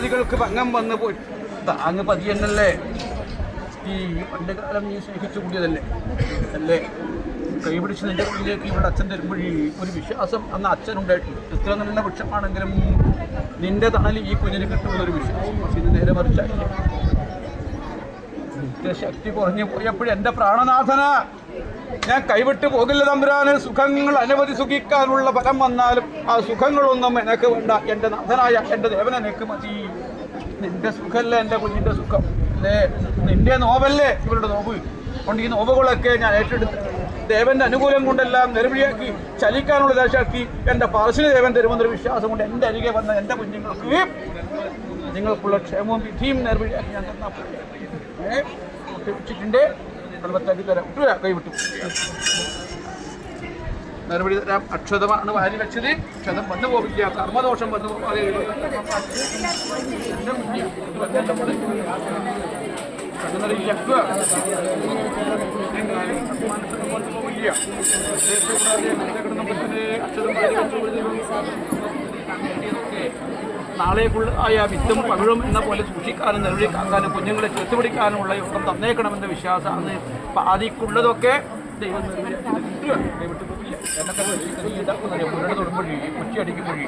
മര്യാദകൾക്ക് ഭംഗം വന്നു പോയി. താങ്ങ് പതിയെന്നല്ലേ, ഈ പണ്ട് കാലം നീ സ്നേഹിച്ചു കൂടിയതല്ലേ അല്ലേ? കൈപിടിച്ച് നിന്റെ ഉള്ളിലേക്ക് ഇവിടെ അച്ഛൻ തരുമ്പോഴേ ഒരു വിശ്വാസം അന്ന് അച്ഛനുണ്ടായിട്ടില്ല. എത്ര നല്ല വൃക്ഷമാണെങ്കിലും നിന്റെ തണൽ ഈ കുഞ്ഞിന് കിട്ടുമെന്നൊരു വിശ്വാസം. ഇത് നേരെ മറിച്ചായില്ല. ശക്തി കുറഞ്ഞു പോയപ്പോഴും എൻ്റെ പ്രാണനാഥന ഞാൻ കൈവിട്ട് പോകില്ല തമ്പുരാന്. സുഖങ്ങൾ അനവധി സുഖിക്കാനുള്ള ഫലം വന്നാലും ആ സുഖങ്ങളൊന്നും എനിക്ക് വേണ്ട. എൻ്റെ നാഥനായ എൻ്റെ ദേവൻ എനിക്ക് മതി. നിന്റെ സുഖമല്ലേ എൻ്റെ കുഞ്ഞിൻ്റെ സുഖം അല്ലേ? നിന്റെ നോവല്ലേ ഇവരുടെ നോവ്. അതുകൊണ്ട് ഈ നോവുകളൊക്കെ ഞാൻ ഏറ്റെടുത്ത് ദേവന്റെ അനുകൂലം കൊണ്ടെല്ലാം നെരുവഴിയാക്കി ചലിക്കാനുള്ള ദേശാക്കി എൻ്റെ പാർശ്വ ദേവൻ തരുമെന്നൊരു വിശ്വാസം കൊണ്ട് എൻ്റെ അരികെ വന്ന എൻ്റെ കുഞ്ഞുങ്ങൾക്ക് നിങ്ങൾക്കുള്ള ക്ഷേമവും വിധിയും നെരുവഴിയാക്കി ഞാൻ തന്നിട്ടുണ്ട്. വെള്ളത്താക്കി തരാം. കൈവിട്ടു മറുപടി തരാം. അക്ഷതമാണ് വാരി വെച്ചത്. ക്ഷതം വന്നു പോവില്ല. കർമ്മദോഷം വന്നു പോകാതെ നാളേക്കുള്ള ആയ വിത്തും പകഴും എന്ന പോലെ സൂക്ഷിക്കാനും നിലവിളിക്കാക്കാനും കുഞ്ഞുങ്ങളെ ചെത്തുപിടിക്കാനുമുള്ള യോഗം തന്നേക്കണമെന്ന വിശ്വാസം അന്ന് പാതിക്കുള്ളതൊക്കെ ദൈവം കൈവിട്ടു പോയില്ല. എന്നൊക്കെ മുരട് തൊടുമ്പോഴേ ഉച്ച അടിക്കുമ്പോഴേ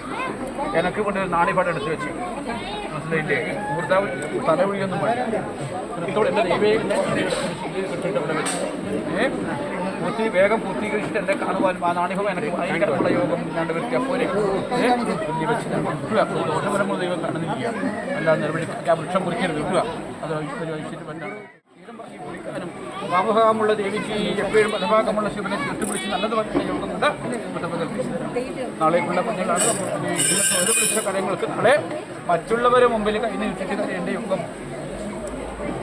എനിക്ക് കൊണ്ട് നാണിപ്പാട് എടുത്ത് വെച്ച് മനസ്സിലായില്ലേ? ഭർത്താവ് തലവഴിയൊന്നും പാടില്ല. എൻ്റെ ദൈവേ കെട്ടിട്ട് അവിടെ വെച്ച് വേഗം പൂർത്തീകരിച്ചിട്ട് എന്നെ കാണുവാനും ആ നാണികം എനിക്ക് ഭയങ്കരമുള്ള യോഗം രണ്ട് വ്യക്തി അപ്പോലെ വെച്ച് ഓരോമരമോ ദൈവം കാണുന്നില്ല. അല്ലാതെ നിലവിളി ആ വൃക്ഷം കുറിക്കരുത് കിട്ടുക. അത് ഐശ്വര്യം എന്നാണ് കുറിക്കാനും വാമഭാഗമുള്ള ദേവിക്ക് എപ്പോഴും വലഭാഗമുള്ള ശിവനെ കെട്ടുപിടിച്ച് നല്ലത് പറഞ്ഞ യോഗം കൊണ്ട് നാളേക്കുള്ള കുഞ്ഞുങ്ങളാണ്. ഒരു വിളിച്ച കാര്യങ്ങൾക്ക് നാളെ മറ്റുള്ളവരെ മുമ്പിൽ കൈ നീട്ടിട്ട് കരയേണ്ട യോഗം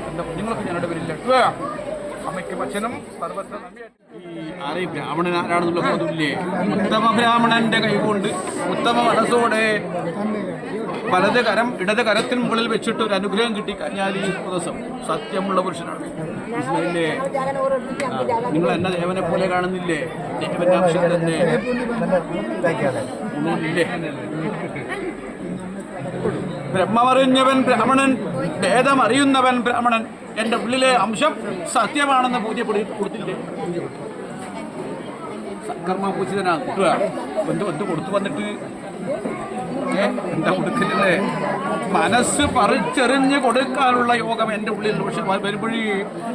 എൻ്റെ കുഞ്ഞുങ്ങൾക്ക് ഞാനിവിടെ വരില്ല. അമ്മയ്ക്കും അച്ഛനും സർവത്ര ആരെയും ബ്രാഹ്മണൻ ആരാണെന്നുള്ള ബോധമില്ലേ? ഉത്തമ ബ്രാഹ്മണന്റെ കൈകൊണ്ട് ഉത്തമ മനസ്സോടെ വലത് കരം ഇടത് കരത്തിന് മുകളിൽ വെച്ചിട്ട് ഒരു അനുഗ്രഹം കിട്ടിക്കഴിഞ്ഞാൽ ഈ ദിവസം സത്യമുള്ള പുരുഷനാണ്. മനസ്സിലായില്ലേ? നിങ്ങൾ എന്നെ ദേവനെ പോലെ കാണുന്നില്ലേ? ദേവന്റെ അംശം തന്നെ ഇല്ലേ? ബ്രഹ്മമറിഞ്ഞവൻ ബ്രാഹ്മണൻ, ഭേദമറിയുന്നവൻ ബ്രാഹ്മണൻ. എൻ്റെ ഉള്ളിലെ അംശം സത്യമാണെന്ന് പൂജപ്പെടുത്തി കൊടുത്തില്ലേ? സത്കർമ്മ പൂജിതനാണ്. എന്ത് കൊടുത്തു വന്നിട്ട് എന്താ കൊടുക്കില്ലേ? മനസ്സ് പറിച്ചെറിഞ്ഞ് കൊടുക്കാനുള്ള യോഗം എൻ്റെ ഉള്ളിൽ. പക്ഷെ വരുമ്പോഴേ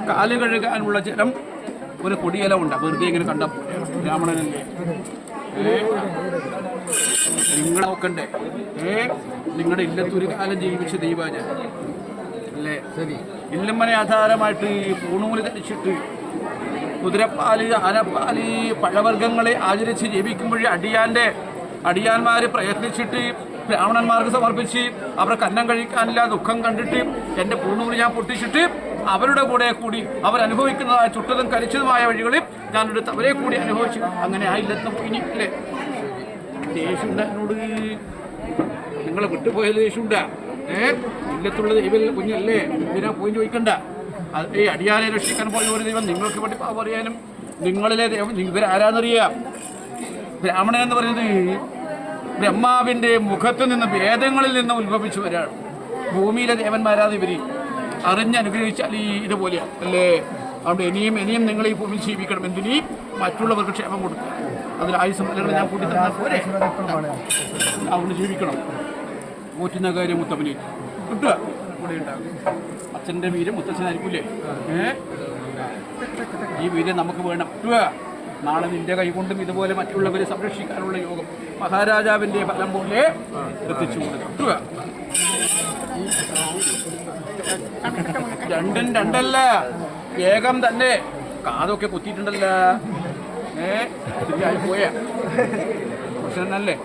കാല് കഴുകാനുള്ള ജലം ഒരു കൊടിയില ഉണ്ട്. വെറുതെ ഇങ്ങനെ കണ്ട ബ്രാഹ്മണനല്ലേ? നിങ്ങൾ നോക്കണ്ടേ? നിങ്ങളുടെ ഇല്ലത്തൊരു കാലം ജീവിച്ച ദൈവാചാര അല്ലേ? ശരി. ഇല്ലമ്മനെ ആധാരമായിട്ട് പൂണൂല് ധരിച്ചിട്ട് കുതിരപ്പാല്, ആനപ്പാല്, പഴവർഗ്ഗങ്ങളെ ആചരിച്ച് ജീവിക്കുമ്പോഴേ അടിയാന്മാർ പ്രയത്നിച്ചിട്ട് ബ്രാഹ്മണന്മാർക്ക് സമർപ്പിച്ച് അവർക്ക് അന്നം കഴിക്കാനില്ല ദുഃഖം കണ്ടിട്ട് എൻ്റെ പൂണൂല് ഞാൻ പൊട്ടിച്ചിട്ട് അവരുടെ കൂടെ കൂടി അവരനുഭവിക്കുന്നതായ ചുട്ടതും കരിച്ചതുമായ വഴികളിൽ ഞാനെടുത്ത് അവരെ കൂടി അനുഭവിച്ചു. അങ്ങനെ ആയില്ലെന്ന് പോയില്ലേ? ദേഷ്യമുണ്ട് എന്നോട്. നിങ്ങളെ വിട്ടുപോയത് ദേഷ്യമുണ്ടാ? ഇല്ലത്തുള്ള ദൈവം കുഞ്ഞല്ലേ? ഇതിനാ പോയി ചോദിക്കണ്ട. ഈ അടിയാനെ രക്ഷിക്കാൻ പോയ ഒരു ദൈവം നിങ്ങൾക്ക് വേണ്ടി പറയാനും നിങ്ങളിലെ ദൈവം ഇവരാരാന്നറിയാം. ബ്രാഹ്മണൻ എന്ന് പറയുന്നത് ബ്രഹ്മാവിൻ്റെ മുഖത്ത് നിന്ന് വേദങ്ങളിൽ നിന്ന് ഉത്ഭവിച്ചവരാണ്. ഭൂമിയിലെ ദേവന്മാരാണ് ഇവര്. അറിഞ്ഞനുഗ്രഹിച്ചാൽ ഈ ഇതുപോലെയാണ് അല്ലേ? അതുകൊണ്ട് ഇനിയും നിങ്ങൾ ഈ ഭൂമിയിൽ ജീവിക്കണം. എന്തിനീ മറ്റുള്ളവർക്ക് ക്ഷേമം കൊടുക്കുക. അതിൽ ആയുസം അല്ലെങ്കിൽ ഞാൻ കൂട്ടി തന്നാൽ പോരെ? അതുകൊണ്ട് ജീവിക്കണം. പോറ്റുന്ന കാര്യം മുത്തപ്പനെ കിട്ടുക കൂടെ ഉണ്ടാകും. അച്ഛൻ്റെ വീര്യം മുത്തച്ഛനായിരിക്കൂലേ? ഈ വീര്യം നമുക്ക് വേണം. കിട്ടുക. നാളെ നിന്റെ കൈകൊണ്ടും ഇതുപോലെ മറ്റുള്ളവരെ സംരക്ഷിക്കാനുള്ള യോഗം മഹാരാജാവിൻ്റെ ഫലം പോലെ എത്തിച്ചു കൊടുക്കുക. രണ്ടും രണ്ടല്ല, ഏകം തന്നെ. കാതൊക്കെ കുത്തിയിട്ടുണ്ടല്ല. ശരിയായി പോയാ പ്രശ്നല്ലേ?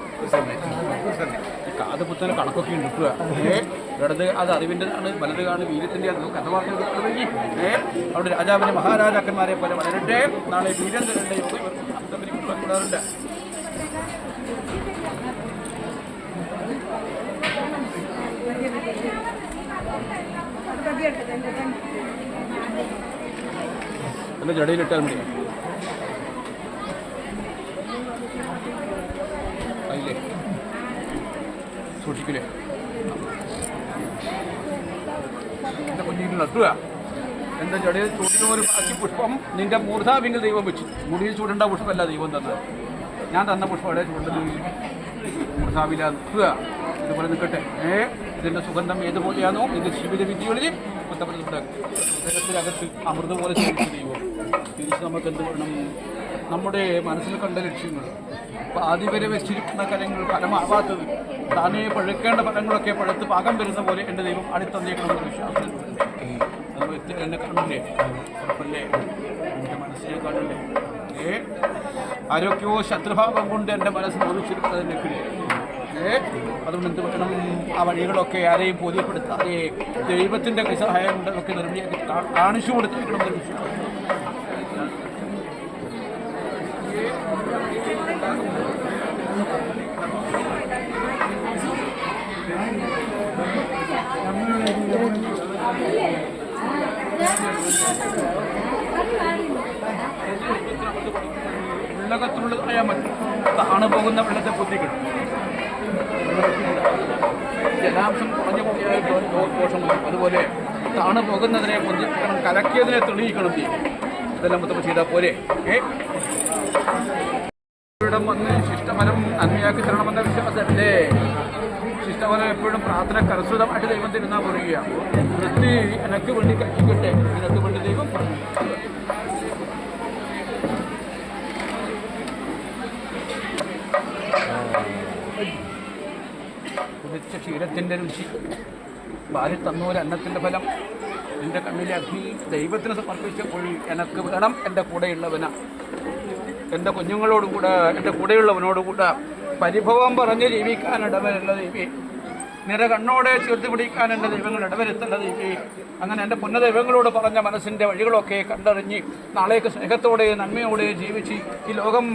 കാത് കുത്തനെ കണക്കൊക്കെ കിട്ടുക. ഇടത് അത് അറിവിൻ്റെതാണ്, വലത് കാണും വീര്യത്തിൻ്റെ. അത് കഥ പറഞ്ഞു അവിടെ രാജാവിനെ മഹാരാജാക്കന്മാരെ പോലെ വളരട്ടെ. നാളെ വീര്യം തരേണ്ട യോഗം കൂടാറുണ്ട്. എൻ്റെ ജടയിലിട്ടാൽ മതി. അതില്ലേ സൂക്ഷിക്കില്ലേ? ചൊല്ലിയിട്ട് നട്ടുക. എൻ്റെ ചെടിയിൽ ചൂടിന് ഒരു ബാക്കി പുഷ്പം നിൻ്റെ മൂർധാവിങ്കിൽ ദൈവം വെച്ചു. മുടിയിൽ ചൂടേണ്ട പുഷ്പമല്ല ദൈവം തന്നത്. ഞാൻ തന്ന പുഷ്പം അവിടെ ചൂണ്ടൽ മൂർധാവില നിൽക്കുക. ഇതുപോലെ നിൽക്കട്ടെ. ഇതിൻ്റെ സുഗന്ധം ഏതുപോലെയാണോ ഇത് ജീവിത വിദ്യകളിൽ പുസ്തകത്തിനകത്ത് അമൃത പോലെ ചോദിച്ചു ദൈവം. തിരിച്ച് നമുക്ക് എന്ത് വേണം? നമ്മുടെ മനസ്സിൽ കണ്ട ലക്ഷ്യങ്ങൾ, ഇപ്പോൾ ആദ്യം വരെ വെച്ചിരിക്കുന്ന കാര്യങ്ങൾ ഫലമാവാത്തത്, താനേ പഴുക്കേണ്ട ഫലങ്ങളൊക്കെ പഴുത്ത് പാകം വരുന്ന പോലെ എൻ്റെ ദൈവം അടുത്തന്നേക്കണമെന്ന് വിശ്വാസം. അത് വ്യക്തി എന്നെ കണ്ടില്ലേ? ഉറപ്പല്ലേ? എൻ്റെ മനസ്സിനെ കണ്ടില്ലേ? ആരൊക്കെയോ ശത്രുഭാവം കൊണ്ട് എൻ്റെ മനസ്സ് ബോധിച്ചിരിക്കുന്നത് എന്നെ കിട്ടില്ലേ? അതുകൊണ്ട് എന്ത് വേണം? ആ വഴികളൊക്കെ ആരെയും ബോധ്യപ്പെടുത്താതെ ദൈവത്തിൻ്റെ സഹായം കൊണ്ട് ഒക്കെ നിർമ്മിയാക്കി കാണിച്ചു കൊടുത്തേക്കണമെന്ന് വിശ്വാസം. വെള്ളകത്തുള്ളതായ മതി താണു പോകുന്ന വെള്ളത്തെ പൊത്തിക്കിട്ടും. ജലാംശം കുറഞ്ഞു പോയാൽ ദോഷം വരും. അതുപോലെ താണു പോകുന്നതിനെ പൊന്തിക്കണം, കലക്കിയതിനെ തെളിയിക്കണം. ഇതെല്ലാം മൊത്തം ചെയ്താൽ പോരെ? ഇവിടം വന്ന് ശിഷ്ടഫലം നന്മയാക്കി തരണമെന്ന വിശ്വാസമല്ലേ? ശിഷ്ടഫലം എപ്പോഴും പ്രാർത്ഥന കരസ്വതമായിട്ട് ദൈവം തരുന്നാൽ പറയുക. വൃത്തി എനക്ക് വേണ്ടി കഴിക്കട്ടെ, നിനക്ക് വേണ്ടി ദൈവം പറഞ്ഞു. കുതിച്ച ക്ഷീരത്തിൻ്റെ രുചി, ഭാര്യ തന്നൂര് അന്നത്തിൻ്റെ ഫലം, എൻ്റെ കണ്ണിലെ അഗ്നി ദൈവത്തിന് സമർപ്പിച്ചപ്പോൾ എനക്ക് വേണം എൻ്റെ കൂടെയുള്ളവന, എൻ്റെ കുഞ്ഞുങ്ങളോടുകൂടെ എൻ്റെ കൂടെയുള്ളവനോടുകൂടെ പരിഭവം പറഞ്ഞ് ജീവിക്കാൻ ഇടവരുള്ള ദൈവേ, നിര കണ്ണോടെ ചേർത്ത് പിടിക്കാൻ എൻ്റെ ദൈവങ്ങൾ ഇടവരുത്തുള്ള ദൈവേ. അങ്ങനെ എൻ്റെ പുന്ന ദൈവങ്ങളോട് പറഞ്ഞ മനസ്സിൻ്റെ വഴികളൊക്കെ കണ്ടറിഞ്ഞ് നാളേക്ക് സ്നേഹത്തോടെ നന്മയോടെ ജീവിച്ച് ഈ ലോകം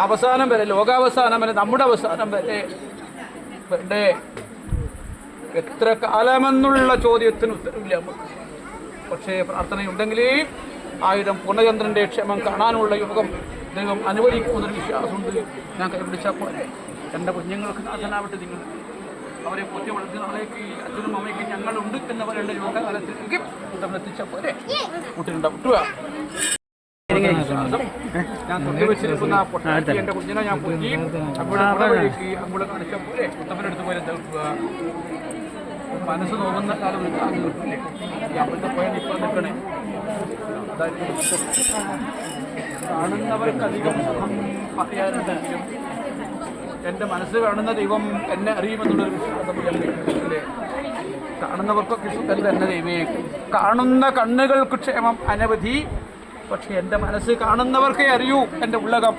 അവസാനം വരെ, ലോകാവസാനം വരെ, നമ്മുടെ അവസാനം വരെ വേണ്ടേ? എത്ര കാലമെന്നുള്ള ചോദ്യത്തിന് ഉത്തരവില്ല നമുക്ക്. പക്ഷേ പ്രാർത്ഥനയുണ്ടെങ്കിൽ 1000 പൂർണ്ണചന്ദ്രൻ്റെ ക്ഷേമം കാണാനുള്ള യോഗം ദൈവം അനുവദിക്കുമെന്നൊരു വിശ്വാസമുണ്ട്. ഞാൻ കൈപിടിച്ചാൽ പോലെ എൻ്റെ കുഞ്ഞുങ്ങൾക്ക് നാഥനാവട്ടെ. നിങ്ങൾ അവരെ പൊത്തി വളർത്തി നാളേക്ക് അച്ഛനും അമ്മയ്ക്കും ഞങ്ങളുണ്ട് എന്ന് പറയേണ്ട യോഗകാലത്തിലേക്ക് എത്തിച്ചാൽ പോലെ കുട്ടികളുണ്ടാവുക. ഞാൻ തൊട്ടി വെച്ചിരിക്കുന്ന പൊട്ടാക്കി എൻ്റെ കുഞ്ഞിനെ ഞാൻ പൊറ്റി വഴിക്ക് അങ്ങോട്ട് കാണിച്ചാൽ പോലെ മുത്തപ്പനെടുത്ത് പോലെ എന്താ കിട്ടുക? മനസ്സ് നോക്കുന്ന കാലം താങ്ങി കിട്ടില്ലേ? അവിടുത്തെ പോയാൽ ഇപ്പോൾ നിൽക്കണേ. അതായിരിക്കും കാണുന്നവർക്കധികം പറയാനുണ്ടെങ്കിലും എൻ്റെ മനസ്സ് കാണുന്ന ദൈവം എന്നെ അറിയുമെന്നുള്ളൊരു വിശ്വാസം അല്ലേ? കാണുന്നവർക്കൊക്കെ സുഖം തന്നെ ദൈവമേ. കാണുന്ന കണ്ണുകൾക്ക് ക്ഷേമം അനവധി, പക്ഷെ എൻ്റെ മനസ്സ് കാണുന്നവർക്കേ അറിയൂ എൻ്റെ ഉള്ളകം.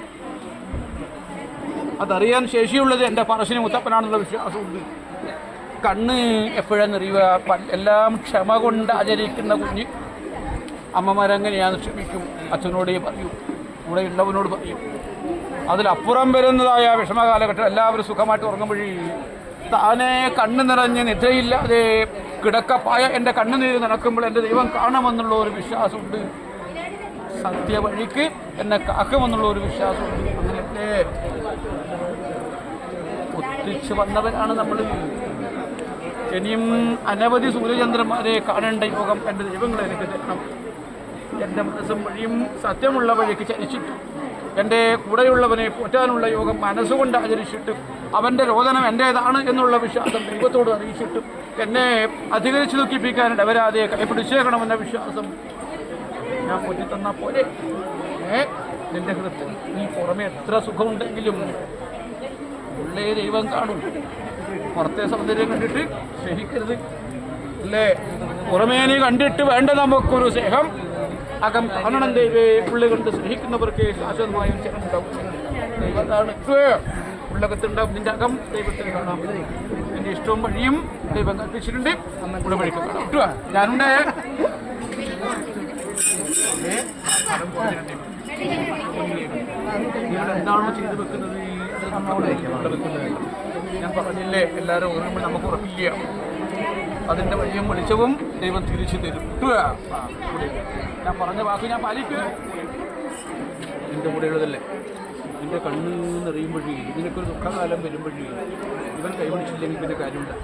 അതറിയാൻ ശേഷിയുള്ളത് എൻ്റെ പറശ്ശിനി മുത്തപ്പനാണെന്നുള്ള വിശ്വാസമുണ്ട്. കണ്ണ് എപ്പോഴെന്നറിയുക? എല്ലാം ക്ഷമ കൊണ്ട് ആചരിക്കുന്ന കുഞ്ഞ് അമ്മമാരെങ്ങനെയാണെന്ന് ക്ഷമിക്കും. അച്ഛനോടേ പറയൂ, കൂടെ ഉള്ളവനോട് പറയും. അതിലപ്പുറം വരുന്നതായ വിഷമകാലഘട്ടം എല്ലാവരും സുഖമായിട്ട് ഉറങ്ങുമ്പോഴേ താനെ കണ്ണ് നിറഞ്ഞ് നിദ്രയില്ലാതെ കിടക്കപ്പായ എൻ്റെ കണ്ണുനീര് നടക്കുമ്പോൾ എൻ്റെ ദൈവം കാണുമെന്നുള്ള ഒരു വിശ്വാസമുണ്ട്. സത്യവഴിക്ക് എന്നെ കാക്കുമെന്നുള്ള ഒരു വിശ്വാസമുണ്ട്. അങ്ങനെയല്ലേ ഒത്തിച്ച് വന്നവരാണ് നമ്മൾ. ഇനിയും അനവധി സൂര്യചന്ദ്രന്മാരെ കാണേണ്ട യോഗം എൻ്റെ ദൈവങ്ങളെ എനിക്ക് തരണം. എൻ്റെ മനസ്സും വഴിയും സത്യമുള്ള വഴിക്ക് ചരിച്ചിട്ട് എൻ്റെ കൂടെയുള്ളവനെ പോറ്റാനുള്ള യോഗം മനസ്സുകൊണ്ട് ആചരിച്ചിട്ട് അവൻ്റെ രോദനം എൻ്റേതാണ് എന്നുള്ള വിശ്വാസം ദൈവത്തോട് അറിയിച്ചിട്ടും എന്നെ അധികരിച്ച് ദുഃഖിപ്പിക്കാനിട വരാതെ കൈപിടിച്ചേക്കണമെന്ന വിശ്വാസം ഞാൻ പോറ്റിത്തന്നാൽ പോലെ നിൻ്റെ ഹൃദയത്തിൽ നീ പുറമെ എത്ര സുഖമുണ്ടെങ്കിലും ഉള്ളേ ദൈവം കാണും. പുറത്തെ സൗന്ദര്യം കണ്ടിട്ട് സ്നേഹിക്കരുത് അല്ലേ? പുറമേനെ കണ്ടിട്ട് വേണ്ട നമുക്കൊരു സ്നേഹം. അകം കാണണം ദൈവേ. ഉള്ളി കണ്ട് സ്നേഹിക്കുന്നവർക്ക് ശാശ്വതമായും ചേർന്നുണ്ടാവും. ദൈവത്താണ് ഉള്ളകത്തുണ്ടാവും. നിന്റെ അകം ദൈവത്തിന് കാണാം. നിന്റെ ഇഷ്ടവും വഴിയും ദൈവം കൽപ്പിച്ചിട്ടുണ്ട്. നമ്മുടെ വഴിക്ക് കാണാം. കിട്ടുക ഞാനുണ്ടേ. നിങ്ങൾ എന്താണോ ചെയ്തു വെക്കുന്നത് ഞാൻ പറഞ്ഞില്ലേ, എല്ലാവരും ഓർമ്മ നമുക്ക് ഉറപ്പില്ല. അതിൻ്റെ വഴിയും വെളിച്ചവും ദൈവം തിരിച്ചു തരും. ഞാൻ പറഞ്ഞ വാക്ക് ഞാൻ പാലിക്കുക. എൻ്റെ കൂടെയുള്ളതല്ലേ? എൻ്റെ കണ്ണിൽ നിന്നറിയുമ്പോഴേ ഇതിനൊക്കെ ഒരു ദുഃഖകാലം വരുമ്പോഴേ ഇവൻ കൈപിടിച്ചില്ലെങ്കിൽ പിന്നെ കാര്യമുണ്ട്.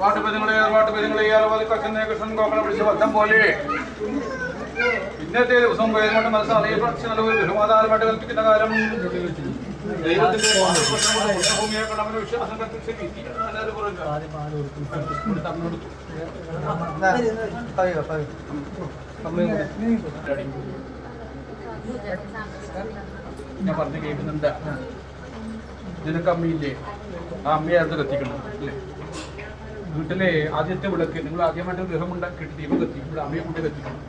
പാട്ടുപതികളെ കൃഷ്ണൻ കോക്കണം പിടിച്ച ബദ്ധം പോലെ ഇന്നത്തെ ദിവസം പേരുകൊണ്ട് മനസ്സറിയപ്പെട്ട് നല്ലൊരു ഗൃഹമാധാരമായിട്ട് കൽപ്പിക്കുന്ന കാലം ദൈവത്തിന്റെ ഭൂമിയെ കണ്ടവന് വിശ്വാസം കൽപ്പിച്ച് ഞാൻ പറഞ്ഞു കേൾക്കുന്നുണ്ട്. നിനക്ക് അമ്മയില്ലേ? ആ അമ്മയായിരുന്നു കത്തിക്കണം അല്ലേ? വീട്ടിലെ ആദ്യത്തെ വിളക്ക് നിങ്ങൾ ആദ്യമായിട്ട് ഗൃഹം ഉണ്ടാക്കിയിട്ട് ദീപം കത്തിക്കുമ്പോൾ അമ്മയെ കൊണ്ട് കത്തിക്കണം.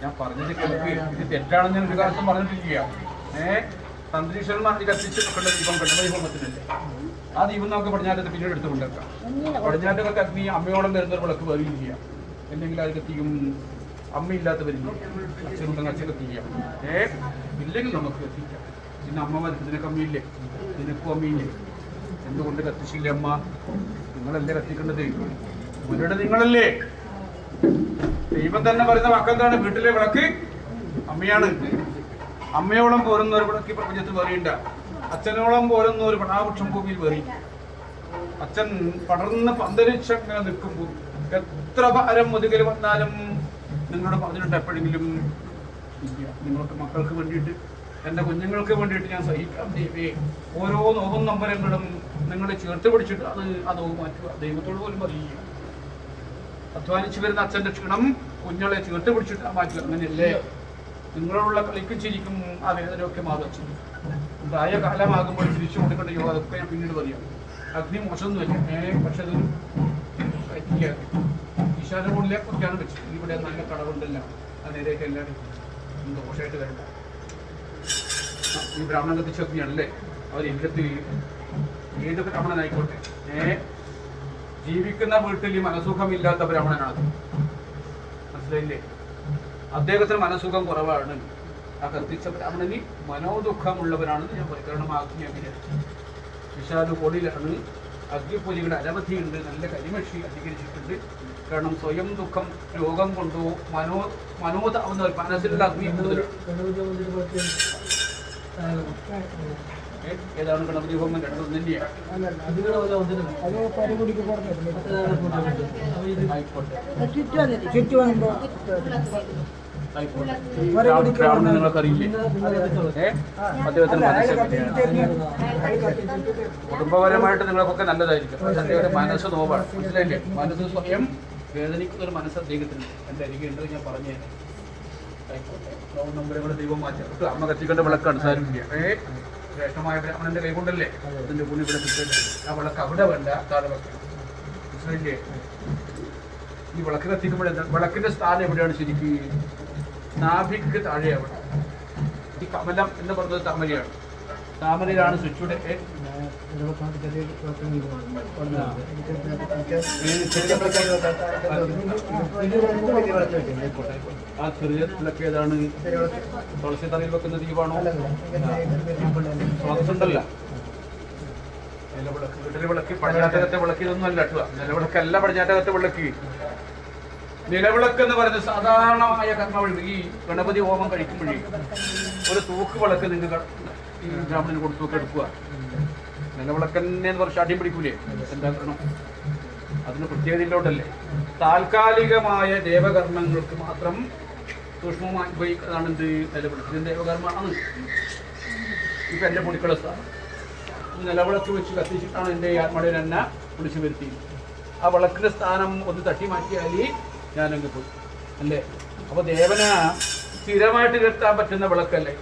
ഞാൻ പറഞ്ഞത് കേൾക്ക്. ഇത് തെറ്റാണെന്ന് ഞാൻ ഒരു കാലത്തും പറഞ്ഞിട്ടില്ല. തന്ത്രീശ്വരന്മാർക്ക് കത്തിച്ച് വെക്കേണ്ട ദീപം ഗണപതി ഹോമത്തിനല്ലേ? ആ ദീപം നമുക്ക് പടിഞ്ഞാറ്റത്ത് പിന്നീട് എടുത്ത് കൊണ്ടുവെക്കാം. പടിഞ്ഞാറ്റൊക്കെ അഗ്നി അമ്മയോളം വരുന്നൊരു വിളക്ക് വേറിയില്ല. എന്തെങ്കിലും അത് കത്തിക്കും അമ്മയില്ലാത്തവരില്ല. അച്ഛനുണ്ടെങ്കിൽ അച്ഛൻ കത്തിക്കാം. ഇല്ലെങ്കിൽ നമുക്ക് കത്തിക്കാം. പിന്നെ അമ്മ നിനക്ക് അമ്മയില്ലേ? നിനക്കും അമ്മയില്ലേ? എന്തുകൊണ്ട് കത്തിച്ചില്ലേ അമ്മ? നിങ്ങളല്ലേ കത്തിക്കേണ്ടത്? ഇവരുടെ നിങ്ങളല്ലേ? ദൈവം തന്നെ പറയുന്ന വാക്കെന്താണ്? വീട്ടിലെ വിളക്ക് അമ്മയാണ്. അമ്മയോളം പോരുന്ന ഒരു വിളക്ക് പ്രപഞ്ചത്തിൽ വേറിയുണ്ട. അച്ഛനോളം പോരുന്ന ഒരു പടാവൃക്ഷം ഭൂമിയിൽ വേറി. അച്ഛൻ പടർന്ന് പന്തലിച്ചങ്ങനെ നിൽക്കുമ്പോൾ എത്ര ഭാരം മുതുകിൽ വന്നാലും നിങ്ങളോട് പറഞ്ഞിട്ടുണ്ട് എപ്പോഴെങ്കിലും ഇല്ല. നിങ്ങൾക്ക് മക്കൾക്ക് വേണ്ടിയിട്ട് എൻ്റെ കുഞ്ഞുങ്ങൾക്ക് വേണ്ടിയിട്ട് ഞാൻ സഹിക്കാം ദൈവേ. ഓരോ നോവും നമ്പരങ്ങളും നിങ്ങളെ ചേർത്ത് പിടിച്ചിട്ട് അത് നോവ് മാറ്റുക. ദൈവത്തോട് പോലും പറയുക. അധ്വാനിച്ചു വരുന്ന അച്ഛൻ്റെ ക്ഷീണം കുഞ്ഞുങ്ങളെ ചേർത്ത് പിടിച്ചിട്ട് മാറ്റുക. അങ്ങനെയല്ലേ? നിങ്ങളോടുള്ള കളിക്കും ചിരിക്കും ആ വേദനയൊക്കെ മാറും. അച്ഛൻ പ്രായ കാലമാകുമ്പോൾ തിരിച്ചു കൊടുക്കേണ്ട യോഗ അതൊക്കെ ഞാൻ പിന്നീട് പറയാം. അഗ്നി മോശമൊന്നുമില്ല. പക്ഷെ അതൊരു ഈശാനമൂടിലേക്കൊക്കെയാണ് വെച്ചത്. ഇവിടെ നല്ല കടവുണ്ടല്ല. ആ നേരെയൊക്കെ എല്ലാവരും ദോഷമായിട്ട് വരണ്ട. ഈ ബ്രാഹ്മണൻ കത്തിച്ചൊക്കെയാണല്ലേ? അവർ ഇല്ലത്ത് ഏത് ബ്രാഹ്മണനായിക്കോട്ടെ ജീവിക്കുന്ന വീട്ടിൽ മനസുഖമില്ലാത്ത ബ്രാഹ്മണനാണത്. മനസ്സിലായില്ലേ? അദ്ദേഹത്തിന് മനസുഖം കുറവാണ്. ആ കത്തിച്ച ബ്രാഹ്മണന് മനോദുഃഖമുള്ളവരാണെന്ന് ഞാൻ പറയും. കാരണം അഗ്നി അങ്ങനെ വിശാലുകോടിയിലാണ്. അഗ്നിപൂജകളുടെ അനവധിയുണ്ട്. നല്ല കരിമഷി അധികരിച്ചിട്ടുണ്ട്. കാരണം സ്വയം ദുഃഖം രോഗം കൊണ്ടോ മനോതാവുന്നവർ മനസ്സിലുള്ള അഗ്നി കൂടുതലാണ്. ഏതാണ് ഗണപതി ഹോമം? രണ്ടും തന്നെയാണ്. നിങ്ങൾക്കറിയില്ലേ? അദ്ദേഹത്തിന് കുടുംബപരമായിട്ട് നിങ്ങൾക്കൊക്കെ നല്ലതായിരിക്കും. അദ്ദേഹത്തിന്റെ മനസ്സ് നോവാണ്. മനസ്സിലായില്ലേ? മനസ്സ് സ്വയം വേദനിക്കുന്ന ഒരു മനസ്സ് അദ്ദേഹത്തിന് എൻ്റെ അരികെ ഉണ്ടെന്ന് ഞാൻ പറഞ്ഞു. നമ്പരങ്ങളുടെ ദൈവം മാറ്റി അമ്മ കത്തിക്കേണ്ട വിളക്കാണ്. സാരില്ല. ശ്രേഷ്ഠമായ ബ്രാഹ്മണന്റെ കൈകൊണ്ടല്ലേ അതിന്റെ പുണ്യ ഇവിടെ കിട്ടേണ്ടത്. ആ വിളക്ക് അവിടെ വേണ്ട, താഴെ വെക്കണം. മനസ്സിലായില്ലേ? ഈ വിളക്ക് കത്തിക്കുമ്പോഴെന്താ? വിളക്കിന്റെ സ്ഥാനം എവിടെയാണ്? ശരിക്കും നാഭിക്ക് താഴെയാണ്. ഈ കമലം എന്ന് പറയുന്നത് താമരയാണ്. താമരയിലാണ് സ്വിച്ചുടെ ആ ചെറിയ വിളക്ക് ഏതാണ്? തുളസി തറയിൽ വെക്കുന്ന ദീപാണോ? സ്രോതസ്സുണ്ടല്ല. നിലവിളക്ക്, വീട്ടിലെ വിളക്ക്, പടിഞ്ഞാറ്റകത്തെ വിളക്ക് ഇതൊന്നും അല്ല കേട്ടോ. നിലവിളക്കല്ല പടിഞ്ഞാറ്റകത്തെ വിളക്ക്. നിലവിളക്ക് എന്ന് പറയുന്നത് സാധാരണമായ കർമ്മവഴി. ഈ ഗണപതി ഹോമം കഴിക്കുമ്പോഴേ ഒരു തൂക്ക് വിളക്ക് നിങ്ങൾക്ക് ഈ ബ്രാഹ്മണന് കൊടുത്തൊക്കെ എടുക്കുക. നിലവിളക്കന്നെ എന്ന് പറഞ്ഞാൽ ഷാഠ്യം പിടിക്കൂലേ? എന്താക്കണം? അതിന് പ്രത്യേകതയിലോട്ടല്ലേ? താൽക്കാലികമായ ദേവകർമ്മങ്ങൾക്ക് മാത്രം സൂക്ഷ്മമായി ഉപയോഗിക്കുന്നതാണ് എന്ത്? നിലവിളക്ക്. ദേവകർമ്മമാണ്. ഇപ്പം എൻ്റെ പൊടിക്കള സ്ഥാനം നിലവിളക്ക് വെച്ച് കത്തിച്ചിട്ടാണ് എൻ്റെ ആത്മാവിനെ എന്നെ വിളിച്ചു വരുത്തിയത്. ആ വിളക്കിൻ്റെ സ്ഥാനം ഒന്ന് തട്ടി മാറ്റിയാൽ ഞാനങ്ങ് പോയി അല്ലേ? അപ്പോൾ ദേവന സ്ഥിരമായിട്ട് കെട്ടാൻ പറ്റുന്ന വിളക്കല്ലേ?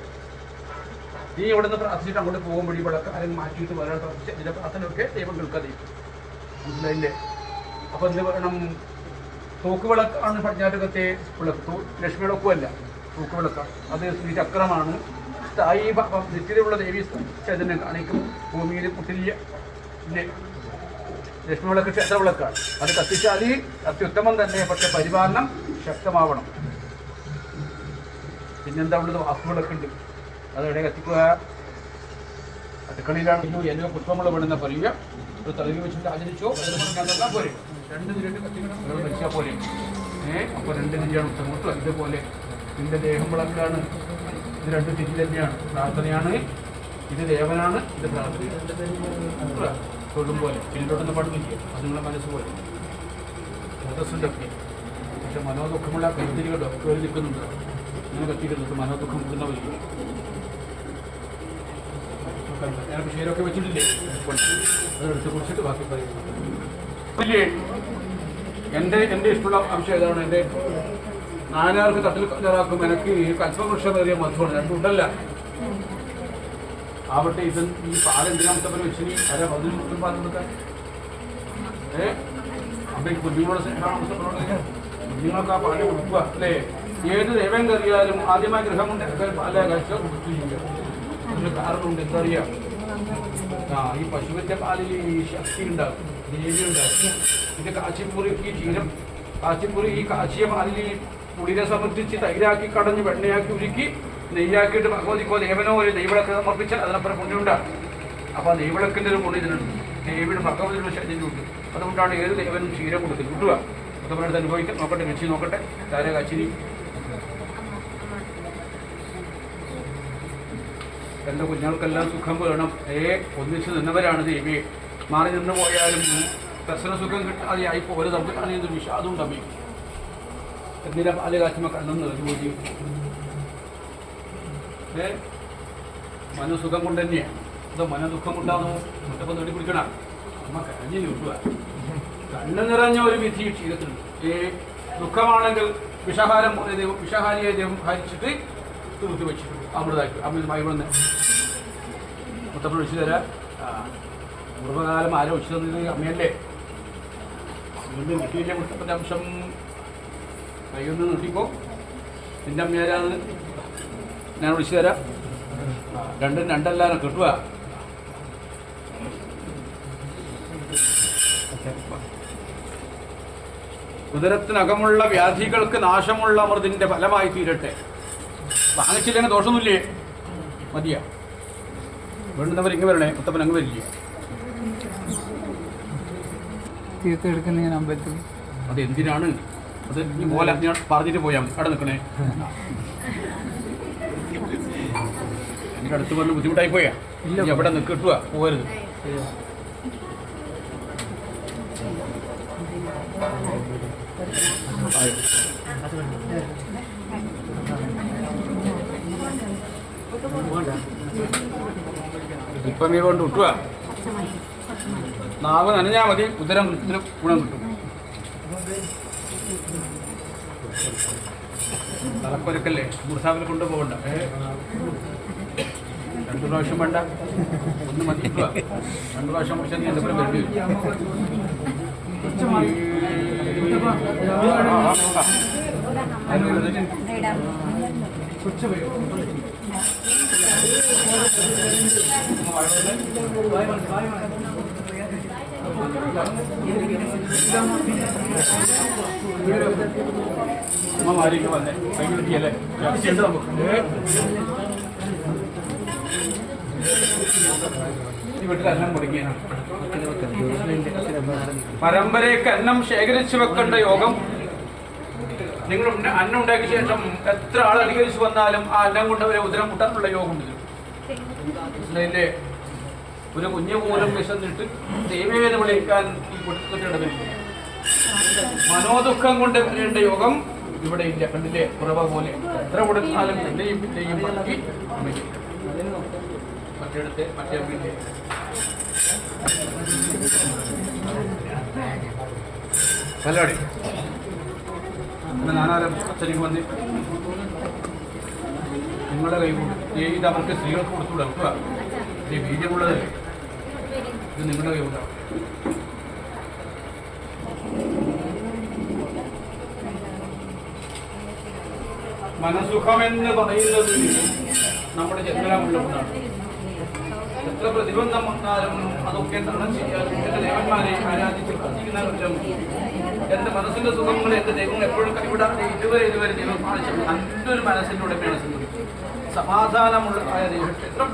നീ ഇവിടെ നിന്ന് പ്രാർത്ഥിച്ചിട്ട് അങ്ങോട്ട് പോകുമ്പോൾ ഈ വിളക്ക് ആരെങ്കിലും മാറ്റിയിട്ട് വരാൻ പ്രാർത്ഥിച്ച് ഇതിൻ്റെ പ്രാർത്ഥനയൊക്കെ ദൈവം കേൾക്കാതെ. മനസ്സിലായില്ലേ? അപ്പോൾ എന്ത് പറയണം? തൂക്ക് വിളക്കാണ് പടിഞ്ഞാറ്റകത്തെ വിളക്ക്. ലക്ഷ്മി വിളക്കുമല്ല, തൂക്ക് വിളക്കാണ്. അത് ശ്രീചക്രമാണ്. സ്ഥായി നിത്യതയുള്ള ദേവി ചൈതന്യം കാണിക്കും. ഭൂമിയിൽ മുട്ടില്ല. ഇല്ലേ? ലക്ഷ്മി വിളക്ക് ക്ഷേത്ര വിളക്കാണ്. അത് കത്തിച്ചാൽ അത്യുത്തമം തന്നെ. പക്ഷെ പരിപാലനം ശക്തമാവണം. പിന്നെന്താ ഉള്ളത്? വാസ്തുവിളക്കുണ്ട്. അതെവിടെ കത്തിക്കുക? അടുക്കളയിലാണ്. എല്ലോ പുഷ്പങ്ങൾ വേണമെന്ന് പറയുക. ഒരു തലവി വെച്ചിട്ട് ആചരിച്ചോ ഞാൻ നോക്കാൻ പോരെ. രണ്ട് കത്തിക്കണം മരിച്ചാൽ പോലെ. അപ്പോൾ രണ്ട് തിരിയാണ് ഉത്തമം. ഇതുപോലെ ഇതിൻ്റെ ദേഹം വിളക്കാണ്. ഇത് രണ്ട് തിരി തന്നെയാണ്. പ്രാർത്ഥനയാണ്. ഇത് ദേവനാണ്, ഇത് പ്രാർത്ഥനയാണ്. തൊടും പോലെ പിന്നോട്ടൊന്നും പാടുന്നില്ല അത് നിങ്ങളുടെ മനസ്സ് പോലെ മനസ്സുണ്ടൊക്കെ പക്ഷെ മനോദുഃഖമുള്ള കരുതിരികളോ കയറി നിൽക്കുന്നുണ്ട് അങ്ങനെ കത്തിയിട്ട് മനോദുഃഖം കിട്ടുന്നവരില്ല ഞാൻ ഷെയറൊക്കെ വെച്ചിട്ടില്ലേ അതെടുത്ത് കുറിച്ചിട്ട് ബാക്കി പറയുന്നു. എൻ്റെ ഇഷ്ടമുള്ള അംശം ഏതാണ്? എൻ്റെ നാലാർക്ക് തട്ടിൽ കലറാക്കും എനിക്ക് കൽപ്പവൃക്ഷമേറിയ മധുവാണ് രണ്ടുണ്ടല്ല ആവട്ടെ. ഇത് ഈ പാലെന്തിനാമത്തെ പോലെ വെച്ചിനി അര 11 പാൽ കൊടുക്കാൻ അപ്പം ഈ കുഞ്ഞുങ്ങളുടെ സ്നേഹമാണ് കുഞ്ഞുങ്ങൾക്ക് ആ പാല് കൊടുക്കുക അല്ലേ? ഏത് ദൈവം കയറിയാലും ആദ്യമായി ഗൃഹം കൊണ്ട് പാല കഴിച്ചാൽ കൊടുത്തു ചെയ്യുക. അതിന് കാരണമുണ്ട് എന്തറിയാം. ഈ പശുവിൻ്റെ പാലിൽ ഈ ശക്തി ഉണ്ടാകും, ദേവി ഉണ്ടാകും. ഇത് കാച്ചിപ്പുറിക്ക് ഈ ക്ഷീരം കാച്ചിപ്പുറി ഈ കാച്ചിയ പാലിൽ പുളിനെ സമർപ്പിച്ച് തൈരാക്കി കടഞ്ഞ് വെണ്ണയാക്കി ഉരുക്കി നെയ്യാക്കിയിട്ട് ഭഗവതിക്കോ ദേവനോ ഒരു നെയ്വിളക്ക് സമർപ്പിച്ചാൽ അതിനപ്പുറം പുണ്യമുണ്ടാകും. അപ്പോൾ ആ നെയ്വിളക്കിൻ്റെ ഒരു പുണ്യം ഇതിനുണ്ട്, ദേവിയുടെ ഭഗവതിയുടെ ശരീരമുണ്ട്. അതുകൊണ്ടാണ് ഏത് ദേവനും ക്ഷീരം കൊടുക്കുന്നത്. കിട്ടുക അതവരുടെ അനുഭവിക്കാം. നോക്കട്ടെ, രുചി നോക്കട്ടെ. താര കാച്ചിരി എൻ്റെ കുഞ്ഞുങ്ങൾക്കെല്ലാം സുഖം വേണം. ഒന്നിച്ച് നിന്നവരാണ് ദേവി. മാറി നിന്ന് പോയാലും ദർശന സുഖം കിട്ടാതെ ആയിപ്പോൾ ഒരു തമ്മിലാണെങ്കിൽ ഒരു വിഷാദവും തമ്മി എന്തിനാ പാല് കാച്ചുമ്പോൾ കണ്ണം നിറഞ്ഞു പോയി. മനസുഖം കൊണ്ട് തന്നെയാണ്. അതോ മനദുഃഖം കൊണ്ടാണോ? മുട്ടപ്പം നേടി പിടിക്കണം. അമ്മ കരഞ്ഞു കിട്ടുക. കണ്ണ് നിറഞ്ഞ ഒരു വിധി ക്ഷീരത്തിലുണ്ട്. ദുഃഖമാണെങ്കിൽ വിഷഹാരം പോലെ ദൈവം വിഷഹാരിയെ ദൈവം ഹരിച്ചിട്ട് തീർത്ത് വെച്ചിട്ടുണ്ട്. അമൃതാക്കി അമൃതമായി വന്ന് മുത്തപ്പൻ ഒഴിച്ചു തരാം. പൂർവ്വകാലം ആരോ ഒഴിച്ചു തന്നത് അമ്മയല്ലേ? വീണ്ടും കിട്ടിയില്ലേ മുത്തപ്പൻ്റെ അംശം? കൈയൊന്ന് നീട്ടിക്കോ. നിൻ്റെ അമ്മയാരാന്ന് ഞാൻ ഒഴിച്ചു തരാം. രണ്ടും രണ്ടല്ലാതെ കിട്ടുക. ഉദരത്തിനകമുള്ള വ്യാധികൾക്ക് നാശമുള്ള അമൃതിൻ്റെ ഫലമായി തീരട്ടെ. വാങ്ങിച്ചില്ലെങ്കിൽ ദോഷമൊന്നുമില്ലേ? മതിയാ. വേണ്ടുന്നവർ ഇങ്ങ് വരണേ. മുത്തപ്പൻ അങ്ങ് വരില്ലേ? തീർത്തെടുക്കുന്ന ഞാൻ അമ്പലത്തിൽ. അത് എന്തിനാണ്? അത് ഈ പോലെ ഞാൻ പറഞ്ഞിട്ട് പോയാൽ മതി. അവിടെ നിൽക്കണേ. എൻ്റെ അടുത്ത് പറഞ്ഞ് ബുദ്ധിമുട്ടായി പോയാ ഇല്ല. എവിടെ നിൽക്കിട്ടുക പോകരുത്. ഇപ്പം കൊണ്ട് വിട്ടുക. നാവ് നനഞ്ഞാൽ മതി. ഉദരം ഗുണം കിട്ടും. തലക്കൊരുക്കല്ലേ മൂർസാവിൽ കൊണ്ടുപോകണ്ട. 2 പ്രാവശ്യം വേണ്ട, ഒന്ന് മതി. 2 പ്രാവശ്യം കുറിച്ച് നീ എൻ്റെ പേര് വേണ്ടി അമ്മ മാരിക്ക് വന്നേ. കൈ കിട്ടിയല്ലേ? വീട്ടിൽ അന്നം മുടങ്ങിയാണ്. പരമ്പരയ്ക്ക് അന്നം ശേഖരിച്ചു വെക്കേണ്ട യോഗം. നിങ്ങൾ അന്നം ഉണ്ടാക്കിയ ശേഷം എത്ര ആൾ അധികരിച്ചു വന്നാലും ആ അന്നം കൊണ്ട് അവരെ ഉദരം മുട്ടാനുള്ള യോഗമുണ്ട്. മനസ്സിലായില്ലേ? ഒരു കുഞ്ഞു പോലും വിശന്നിട്ട് ദൈവവേദന വിളിക്കാൻ ഈ കുട്ടികളിടവില്ല. മനോദുഃഖം കൊണ്ട് വരേണ്ട യോഗം ഇവിടെ ഇല്ല. കണ്ടില്ലേ? കുറവ പോലെ എത്ര കൊടുത്താലും എന്റെയും പിന്നെയും ബാക്കി മറ്റെടുത്ത് മറ്റേ പിന്നെ പരിപാടി അങ്ങനെ നാനാരം അച്ഛനിക്ക് വന്ന് നിങ്ങളുടെ കൈ ഇത് അവർക്ക് സ്ത്രീകൾക്ക് കൊടുത്തുകൂടെ? വെക്കുക. ഈ ബീജമുള്ളതല്ലേ? ഇത് നിങ്ങളുടെ കൈ ഉണ്ടാവും. മനസുഖമെന്ന് പറയുന്നത് നമ്മുടെ ജന്മനാമുള്ള ഒന്നാണ്. എത്ര പ്രതിബന്ധം വന്നാലും അതൊക്കെ തരണം ചെയ്യാനും എൻ്റെ ദേവന്മാരെ ആരാധിച്ച് പ്രാർത്ഥിക്കുന്നവരും എൻ്റെ മനസ്സിൻ്റെ സുഖങ്ങൾ എൻ്റെ ദൈവങ്ങൾ എപ്പോഴും കൈവിടാതെ ഇതുവരെ ദൈവം കാണിച്ചു നല്ലൊരു മനസ്സിൻ്റെ ഉടമയാണ് സംഭവിക്കുന്നത്. സമാധാനമുള്ളതായ ദൈവക്ഷേത്രം.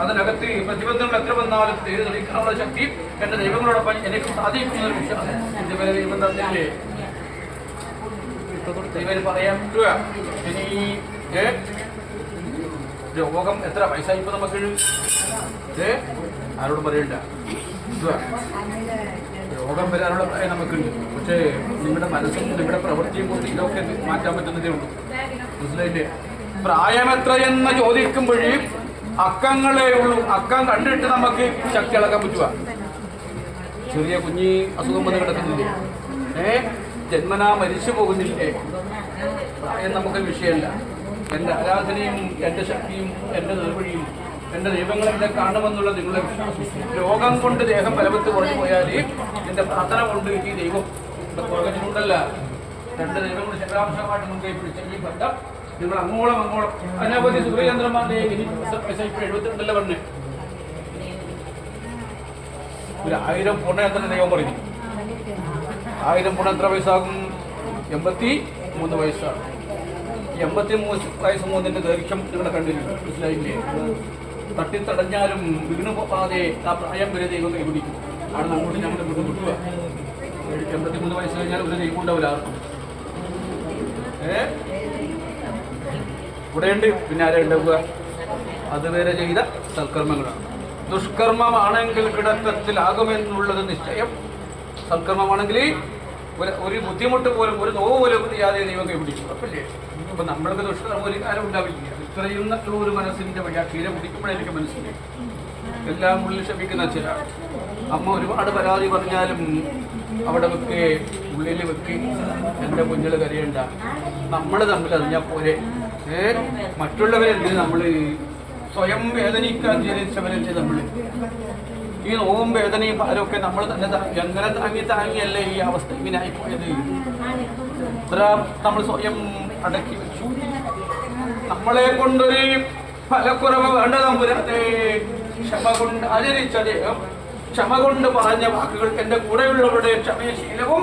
അതിനകത്ത് പ്രതിബന്ധങ്ങൾ എത്ര വന്നാലും തേര് തെളിയിക്കാനുള്ള ശക്തി എൻ്റെ ദൈവങ്ങളോടൊപ്പം എനിക്ക് സാധിക്കുന്ന ഒരു വിശ്വാസം ഇതുവരെ ദൈവം തന്നില്ലേ? ദൈവം പറയാൻ പറ്റുക. ഇനി രോഗം എത്ര പൈസ ഇപ്പൊ നമുക്ക് ആരോടും പറയണ്ട. കിട്ടുക. രോഗം വരാനുള്ള പ്രായം നമുക്കുണ്ട്. പക്ഷേ നിങ്ങളുടെ മനസ്സും നിങ്ങളുടെ പ്രവൃത്തിയും കൊണ്ട് ഇതൊക്കെ മാറ്റാൻ പറ്റുന്നതേ ഉള്ളൂ. മനസ്സിലായില്ലേ? പ്രായം എത്രയെന്ന് ചോദിക്കുമ്പോഴേ അക്കങ്ങളേ ഉള്ളൂ. അക്കം കണ്ടിട്ട് നമുക്ക് ശക്തി അളക്കാൻ പറ്റുക. ചെറിയ കുഞ്ഞി അസുഖം വന്ന് കിടക്കുന്നില്ലേ? ജന്മനാ മരിച്ചു പോകുന്നില്ലേ? പ്രായം നമുക്ക് വിഷയമല്ല. എൻ്റെ ആരാധനയും എൻ്റെ ശക്തിയും എൻ്റെ നിർവഴിയും എൻ്റെ ദൈവങ്ങളെല്ലാം കാണുമെന്നുള്ള നിങ്ങളുടെ വിശ്വാസം. രോഗം കൊണ്ട് ദേഹം ബലവത്ത് കുറഞ്ഞു പോയാൽ എൻ്റെ പ്രാർത്ഥന കൊണ്ട് ഈ ദൈവം പുറകിലുണ്ടല്ല. രണ്ട് ദൈവങ്ങൾ ശരാംശമായിട്ട് മുൻകൈ പിടിച്ച ഈ ബന്ധം നിങ്ങൾ അങ്ങോളം അനവധി സൂര്യചന്ദ്രന്മാരുടെ ഇനി 72 പറഞ്ഞ് 1000 പൂർണ്ണ എത്ര ദൈവം പറഞ്ഞു. 1000 പൂർണ്ണ എത്ര വയസ്സാകും? 83 വയസ്സാണ്. 83 വയസ്സ് മൂന്നിൻ്റെ ദൈർഘ്യം നിങ്ങളുടെ കണ്ടില്ല. മനസ്സിലായില്ലേ? തട്ടിത്തടഞ്ഞാലും വീണു പോകാതെ ആ പ്രായം വരെ ദൈവം കൈപിടിക്കും. ആണ് അങ്ങോട്ട് ഞങ്ങൾ വീണ്ടും കിട്ടുക. 83 വയസ്സ് കഴിഞ്ഞാൽ ഒരു ദൈവം ഉണ്ടാവില്ല ആർക്കും. ഇവിടെയുണ്ട്. പിന്നെ ആരാ ഉണ്ടാവുക? അതുവരെ ചെയ്ത സൽക്കർമ്മങ്ങളാണ്. ദുഷ്കർമ്മമാണെങ്കിൽ കിടക്കത്തിലാകുമെന്നുള്ളത് നിശ്ചയം. സൽക്കർമ്മമാണെങ്കിൽ ഒരു ബുദ്ധിമുട്ട് പോലും ഒരു നോവ് പോലും ചെയ്യാതെ ദൈവം കൈപിടിക്കും. ഉറപ്പല്ലേ? അപ്പം നമ്മൾക്ക് ദുഷ്കർമ്മം ഒരു കാലം ഉണ്ടാവില്ല. ഇത്രയും ഒരു മനസ്സിൻ്റെ വഴി ആ ക്ഷീരം കുടിക്കുമ്പോഴെനിക്ക് മനസ്സിലായി എല്ലാം ഉള്ളിൽ ക്ഷമിക്കുന്ന ചില അമ്മ ഒരുപാട് പരാതി പറഞ്ഞാലും അവിടെ വെക്ക്, ഉള്ളിൽ വെക്ക്, എൻ്റെ കുഞ്ഞുകൾ കരയണ്ട. നമ്മൾ തമ്മിൽ അറിഞ്ഞാൽ പോലെ മറ്റുള്ളവരെന്തിന് നമ്മൾ സ്വയം വേദനിക്കാൻ ജനിച്ചവരല്ലേ നമ്മൾ? ഈ നോവും വേദനയും ഭാരമൊക്കെ നമ്മൾ തന്നെ എങ്ങനെ താങ്ങിയല്ലേ ഈ അവസ്ഥ ഇങ്ങനെ ആയിപ്പോയത്? ഇത്ര നമ്മൾ സ്വയം അടക്കി വെച്ചു. നമ്മളെ കൊണ്ടൊരു ഫലക്കുറവ് വേണ്ട തമ്പുരാനെ. ക്ഷമ കൊണ്ട് ആചരിച്ച ദേഹം, ക്ഷമ കൊണ്ട് പറഞ്ഞ വാക്കുകൾ എൻ്റെ കൂടെയുള്ളവരുടെ ക്ഷമശീലവും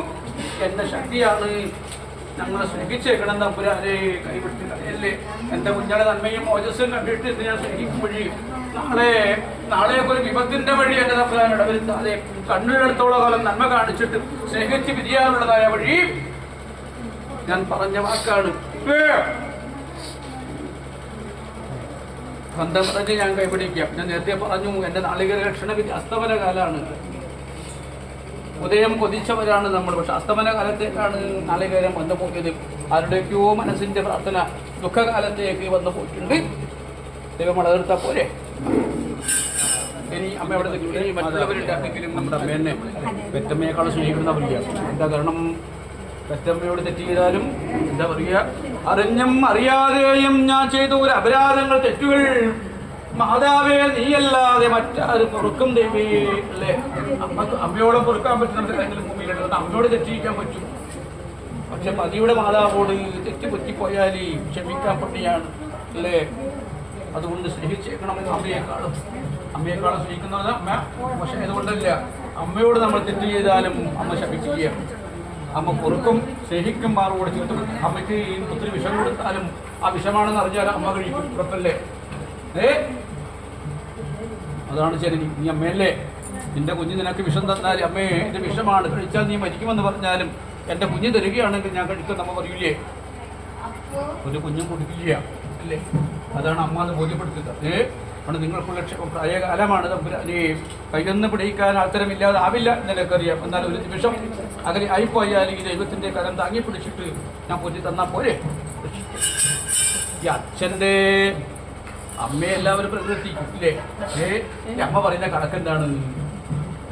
എൻ്റെ ശക്തിയാണ്. ഞങ്ങളെ സ്നേഹിച്ചേക്കണം തമ്പുരാനെ. കൈവിട്ട് കളയല്ലേ. എൻ്റെ കുഞ്ഞാടെ നന്മയും ഓജസ്സും കണ്ടിട്ട് ഇതിനെ സ്നേഹിക്കുമ്പോഴേ നാളെയൊക്കെ ഒരു വിപത്തിന്റെ വഴി എൻ്റെ തമ്പുരാൻ ഇടവരുത്താതെ കണ്ണിലെടുത്തോളം കാലം നന്മ കാണിച്ചിട്ട് സ്നേഹിച്ച് വിധിയാനുള്ളതായ വഴി ഞാൻ പറഞ്ഞ വാക്കാണ്. ബന്ധം പറഞ്ഞ് ഞാൻ കൈപിടിക്കാം. ഞാൻ നേരത്തെ പറഞ്ഞു എൻ്റെ നാളികേര രക്ഷണ വിധി അസ്തമന കാലമാണ്. ഉദയം കൊതിച്ചവരാണ് നമ്മൾ. പക്ഷെ അസ്തമന കാലത്തേക്കാണ് നാളികേരം വന്നു പോയത്. ആരുടെയൊക്കെയോ മനസ്സിൻ്റെ പ്രാർത്ഥന ദുഃഖകാലത്തേക്ക് വന്നു പോയിട്ടുണ്ട്. ദൈവം വളർത്താൽ പോരെ. ഇനി അമ്മ എവിടെ ഇനി മറ്റുള്ളവരുണ്ടാണെങ്കിലും നമ്മുടെ അമ്മേനെ പെറ്റമ്മയെക്കാളും സ്നേഹിക്കുന്നവരില്ല. എന്താ കാരണം? പെറ്റമ്മയോട് തെറ്റ് ചെയ്താലും എന്താ പറയുക, അറിഞ്ഞും അറിയാതെയും ഞാൻ ചെയ്ത ഒരു അപരാധങ്ങൾ, തെറ്റുകൾ മാതാവേ നീയല്ലാതെ മറ്റാരും പൊറുക്കും ദേവി അല്ലേ? അമ്മയോടെ പൊറുക്കാൻ പറ്റുന്ന കാര്യങ്ങളും ഭൂമിയിലുണ്ട്. അമ്മയോട് തെറ്റിയിക്കാൻ പറ്റും. പക്ഷെ പതിയുടെ മാതാവോട് തെറ്റ് പറ്റിപ്പോയാൽ ക്ഷമിക്കാൻ പട്ടിയാണ് അല്ലേ? അതുകൊണ്ട് സ്നേഹിച്ചേക്കണമെന്ന് അമ്മയെക്കാളും സ്നേഹിക്കുന്നത് അമ്മ. പക്ഷെ അതുകൊണ്ടല്ല, അമ്മയോട് നമ്മൾ തെറ്റ് ചെയ്താലും അമ്മ ശപിക്കുക. അമ്മ പൊറുക്കും, സ്നേഹിക്കും, മാറോട് ചീർത്തും. അമ്മയ്ക്ക് ഒത്തിരി വിഷം കൊടുത്താലും ആ വിഷമാണെന്ന് അറിഞ്ഞാൽ അമ്മ കഴിക്കും. ഉറപ്പല്ലേ? അതാണ് ശരി. നീ അമ്മയല്ലേ? നിന്റെ കുഞ്ഞ് നിനക്ക് വിഷം തന്നാൽ അമ്മേ ഇത് വിഷമാണ്, കഴിച്ചാൽ നീ മരിക്കുമെന്ന് പറഞ്ഞാലും എൻ്റെ കുഞ്ഞ് തരികയാണെങ്കിൽ ഞാൻ കഴിക്കും നമ്മ പറയൂലേ? ഒരു കുഞ്ഞും കുടിക്കില്ല അല്ലേ? അതാണ് അമ്മ എന്ന് ബോധ്യപ്പെടുത്തുക. ആണ് നിങ്ങൾക്കുള്ള പ്രായകാലമാണ്. തമ്പുരാനെ കയ്യൊന്ന് പിടിക്കാൻ ആത്തരമില്ലാതെ ആവില്ല എന്നെനിക്കറിയാം. എന്നാൽ ഒരു നിമിഷം അങ്ങനെ ആയിപ്പോയാൽ ഈ ദൈവത്തിൻ്റെ കരം താങ്ങി പിടിച്ചിട്ട് ഞാൻ പൊറ്റി തന്നാൽ പോരെ? ഈ അച്ഛൻ്റെ അമ്മയെ എല്ലാവരും പ്രകൃതിക്കും ഇല്ലേ? അമ്മ പറയുന്ന കണക്കെന്താണ്?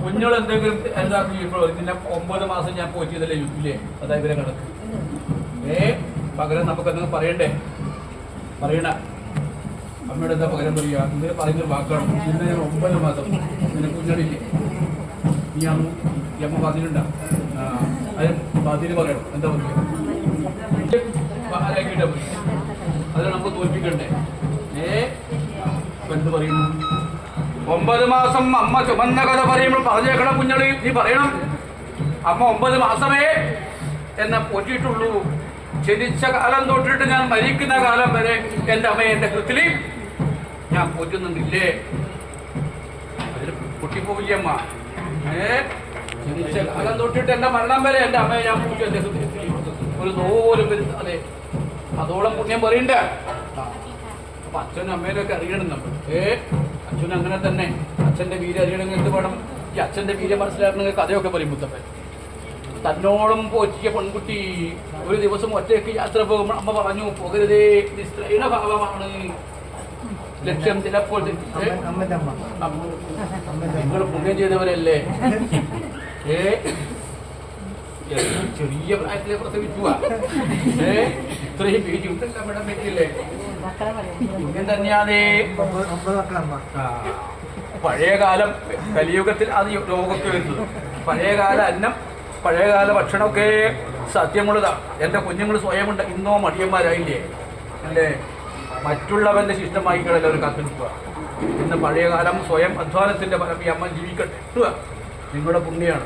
കുഞ്ഞുങ്ങൾ എന്തെങ്കിലും എന്താക്കുമ്പോൾ ഇതിനെ 9 മാസം ഞാൻ പോറ്റിയതല്ലേ ഇല്ലേ? അതാ ഇവരെ കണക്ക്. പകരം നമുക്ക് എന്തെങ്കിലും പറയണ്ടേ? പറയണ അമ്മയുടെ എന്താ പകരം പറയുക? ഇങ്ങനെ പറയുന്നൊരു വാക്കാണ്. ഇതിന് 9 മാസം നിന്നെ കുഞ്ഞുങ്ങളില്ലേ? ഈ അമ്മ പറഞ്ഞിട്ടുണ്ടാ? അത് ബാധ്യത പറയണം. എന്താ പറയുക? ആരാക്കിയിട്ടാ പോയി അത് നമുക്ക് തോൽപ്പിക്കണ്ടേ? എന്ത് പറയുന്നു? 9 മാസം അമ്മ ചുമന്ന കഥ പറയുമ്പോൾ പറഞ്ഞേക്കണം കുഞ്ഞളി. നീ പറയണം അമ്മ 9 മാസമേ എന്നെ പോറ്റിയിട്ടുള്ളൂ. ജനിച്ച കാലം തൊട്ടിട്ട് ഞാൻ മരിക്കുന്ന കാലം വരെ എൻ്റെ അമ്മയെ എൻ്റെ കൃത്തിൽ ഞാൻ പോറ്റുന്നുണ്ടില്ലേ? അതിൽ പൊട്ടിപ്പോവില്ലേ അമ്മ? ജനിച്ച കാലം തൊട്ടിട്ട് എൻ്റെ മരണം വരെ എൻ്റെ അമ്മയെ ഞാൻ പോറ്റി. എൻ്റെ ഹൃദയത്തിൽ ഒരു നോലും വരുത്താതെ അതോളം പുണ്യം പറയണ്ട. അപ്പൊ അച്ഛനും അമ്മേനൊക്കെ അറിയണം നമ്മൾ. അച്ഛനും അങ്ങനെ തന്നെ. അച്ഛൻ്റെ വീര് അറിയണമെങ്കിൽ എന്ത് വേണം? ഈ അച്ഛൻ്റെ വീര്യം മനസ്സിലാക്കണമെങ്കിൽ കഥയൊക്കെ പറയും മുത്തപ്പൻ. തന്നോളം പോറ്റിയ പെൺകുട്ടി ഒരു ദിവസം ഒറ്റയ്ക്ക് യാത്ര പോകുമ്പോൾ അമ്മ പറഞ്ഞു, പോകരുതേ, ഇത് സ്ത്രീയുടെ ഭാവമാണ്, ലക്ഷ്യം ചിലപ്പോൾ നിങ്ങൾ പുണ്യം ചെയ്തവരല്ലേ, ചെറിയ പ്രായത്തിലെ പ്രസവിക്കുക, ഇത്രയും പേജ് ഉണ്ടല്ലോ മേഡം പറ്റില്ലേ, പുണ്യം തന്നെയാണേ. പഴയകാലം കലിയുഗത്തിൽ അത് രോഗമൊക്കെ വരുന്നത്. പഴയകാല അന്നം പഴയകാല ഭക്ഷണമൊക്കെ സത്യമുള്ളതാണ്. എൻ്റെ കുഞ്ഞുങ്ങൾ സ്വയമുണ്ട്, ഇന്നോ മടിയന്മാരായില്ലേ അല്ലേ, മറ്റുള്ളവൻ്റെ ശിഷ്ടമായിക്കളല്ല ഒരു കാത്തിരിക്കുക. ഇന്ന് പഴയകാലം സ്വയം അധ്വാനത്തിൻ്റെ ഫലം ഈ അമ്മ ജീവിക്കട്ടെ, നിങ്ങളുടെ പുണ്യാണ്.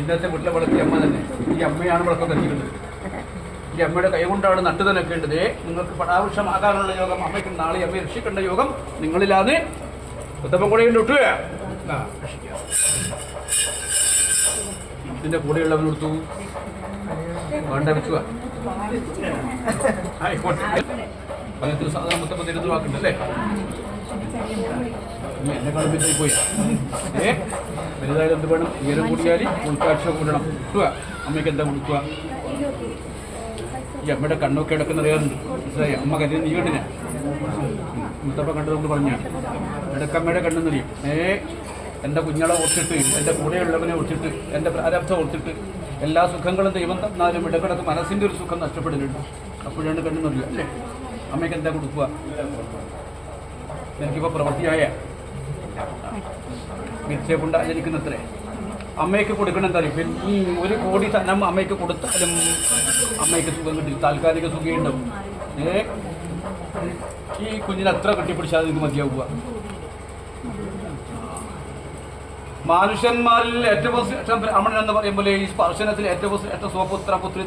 ഇന്നത്തെ വീട്ടിലെ വളർത്തിയ അമ്മ തന്നെ, ഈ അമ്മയാണ് വിളക്കൊക്കെ എത്തിക്കുന്നത്. ഈ അമ്മയുടെ കൈകൊണ്ടാണ് നട്ടു നനക്കേണ്ടത്. നിങ്ങൾക്ക് പടാവൃക്ഷമാകാനുള്ള യോഗം അമ്മയ്ക്ക് നാളെ അമ്മയെ രക്ഷിക്കേണ്ട യോഗം നിങ്ങളില്ലാതെ മുത്തപ്പൻ കൂടെ ഇട്ടു രക്ഷിക്കുക. ഇതിൻ്റെ കൂടെയുള്ളവൻ കൊടുത്തു വേണ്ട വെക്കുക. ആയിക്കോട്ടെ, പലർക്കും സാധാരണ മുത്തപ്പൻ തിരുത്തുവാക്കുണ്ടല്ലേ, എന്നെ കളിപ്പിച്ചു പോയി. വലുതായാലും എന്ത് വേണം, ഉയരം കൂടിയാൽ ഉൾക്കാഴ്ച കൂടണം. കിട്ടുക അമ്മയ്ക്ക് എന്താ കൊടുക്കുക. ഈ അമ്മയുടെ കണ്ണൊക്കെ ഇടക്കുന്ന അറിയാറുണ്ട്, മനസ്സിലായി? അമ്മ കരുതി നീ കണ്ടില്ല, മുത്തപ്പ കണ്ടതുകൊണ്ട് പറഞ്ഞാണ്. ഇടക്കമ്മയുടെ കണ്ണെന്നറിയും. എൻ്റെ കുഞ്ഞളെ ഓർത്തിട്ട്, എൻ്റെ കൂടെയുള്ളവനെ ഓർത്തിട്ട്, എൻ്റെ പ്രാരബ്ധം ഓർത്തിട്ട് എല്ലാ സുഖങ്ങളും ദൈവം തന്നാലും ഇടക്കിടക്ക് മനസ്സിൻ്റെ ഒരു സുഖം നഷ്ടപ്പെടുന്നുണ്ട്. അപ്പോഴാണ് കണ്ണെന്നറിയുക അല്ലേ. അമ്മയ്ക്ക് എന്താ കൊടുക്കുക. എനിക്കിപ്പോൾ പ്രവൃത്തിയായ മിഥ്യ ആചരിക്കുന്നത്രേ. അമ്മയ്ക്ക് കൊടുക്കണം എന്താ അറിയും, 1 കോടി തന്നെ അമ്മയ്ക്ക് കൊടുത്താലും അമ്മയ്ക്ക് സുഖം കിട്ടി, താൽക്കാലിക സുഖമുണ്ടാവും. ഈ കുഞ്ഞിനെ എത്ര കെട്ടിപ്പിടിച്ചാൽ ഇത് മതിയാവുക. മനുഷ്യന്മാരിൽ ഏറ്റവും ശ്രേഷ്ഠം ബ്രാഹ്മണൻ എന്ന് പറയുമ്പോൾ ഈ സ്പർശനത്തിൽ ഏറ്റവും ശ്രേഷ്ഠ സ്വപുത്ര പുത്രി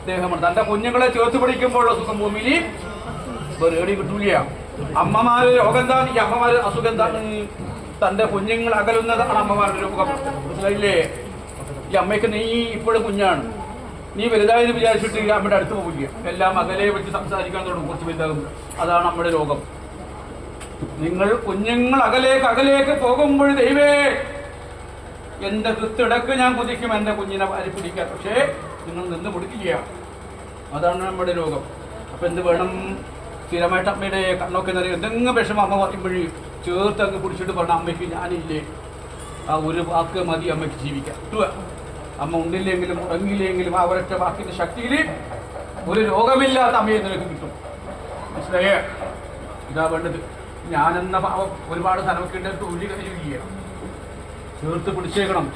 ദേഹമാണ്. തൻ്റെ കുഞ്ഞുങ്ങളെ ചേർത്ത് പിടിക്കുമ്പോഴുള്ള സുഖം ഭൂമിയിൽ വേറെ കിട്ടൂല. അമ്മമാര് രോഗം എന്താണ്, ഈ അമ്മമാര് അസുഖം എന്താണ്, തൻ്റെ കുഞ്ഞുങ്ങൾ അകലുന്നതാണ് അമ്മമാരുടെ രോഗം. മനസ്സിലായില്ലേ? ഈ അമ്മയ്ക്ക് നീ ഇപ്പോഴും കുഞ്ഞാണ്, നീ വലുതായെന്ന് വിചാരിച്ചിട്ട് ഈ അമ്മയുടെ അടുത്ത് പോകില്ല, എല്ലാം അകലെ വെച്ച് സംസാരിക്കാൻ തുടങ്ങും കുറച്ച് വലുതാകുമ്പോൾ. അതാണ് നമ്മുടെ രോഗം. നിങ്ങൾ കുഞ്ഞുങ്ങൾ അകലേക്ക് പോകുമ്പോൾ ദൈവേ എൻ്റെ കൃത്തിടക്ക് ഞാൻ കുതിക്കും എൻ്റെ കുഞ്ഞിനെ വാരി പിടിക്കാം, പക്ഷേ നിങ്ങൾ നിന്ന് പിടിക്കില്ല. അതാണ് നമ്മുടെ രോഗം. അപ്പം എന്ത് വേണം, സ്ഥിരമായിട്ട് അമ്മയുടെ കണ്ണൊക്കെ നിറയും. എന്തെങ്കിലും വിഷമം അമ്മ പറയുമ്പോഴേ ചേർത്ത് അങ്ങ് പിടിച്ചിട്ട് പറഞ്ഞ അമ്മയ്ക്ക് ഞാനില്ലേ, ആ ഒരു വാക്ക് മതി അമ്മയ്ക്ക് ജീവിക്കാം. അമ്മ ഉണ്ടില്ലെങ്കിലും ഉറങ്ങില്ലെങ്കിലും ആ ഒരൊറ്റ വാക്കിൻ്റെ ശക്തിയിൽ ഒരു രോഗമില്ലാത്ത അമ്മയെ നിനക്ക് കിട്ടും. മനസ്സിലായേ? ഇതാ വേണ്ടത്. ഞാനെന്ന ഭാവം ഒരുപാട് സ്ഥലമൊക്കെ ഉണ്ടെങ്കിൽ ഒരു കഴിയുകയാണ്, ചേർത്ത് പിടിച്ചേക്കണം.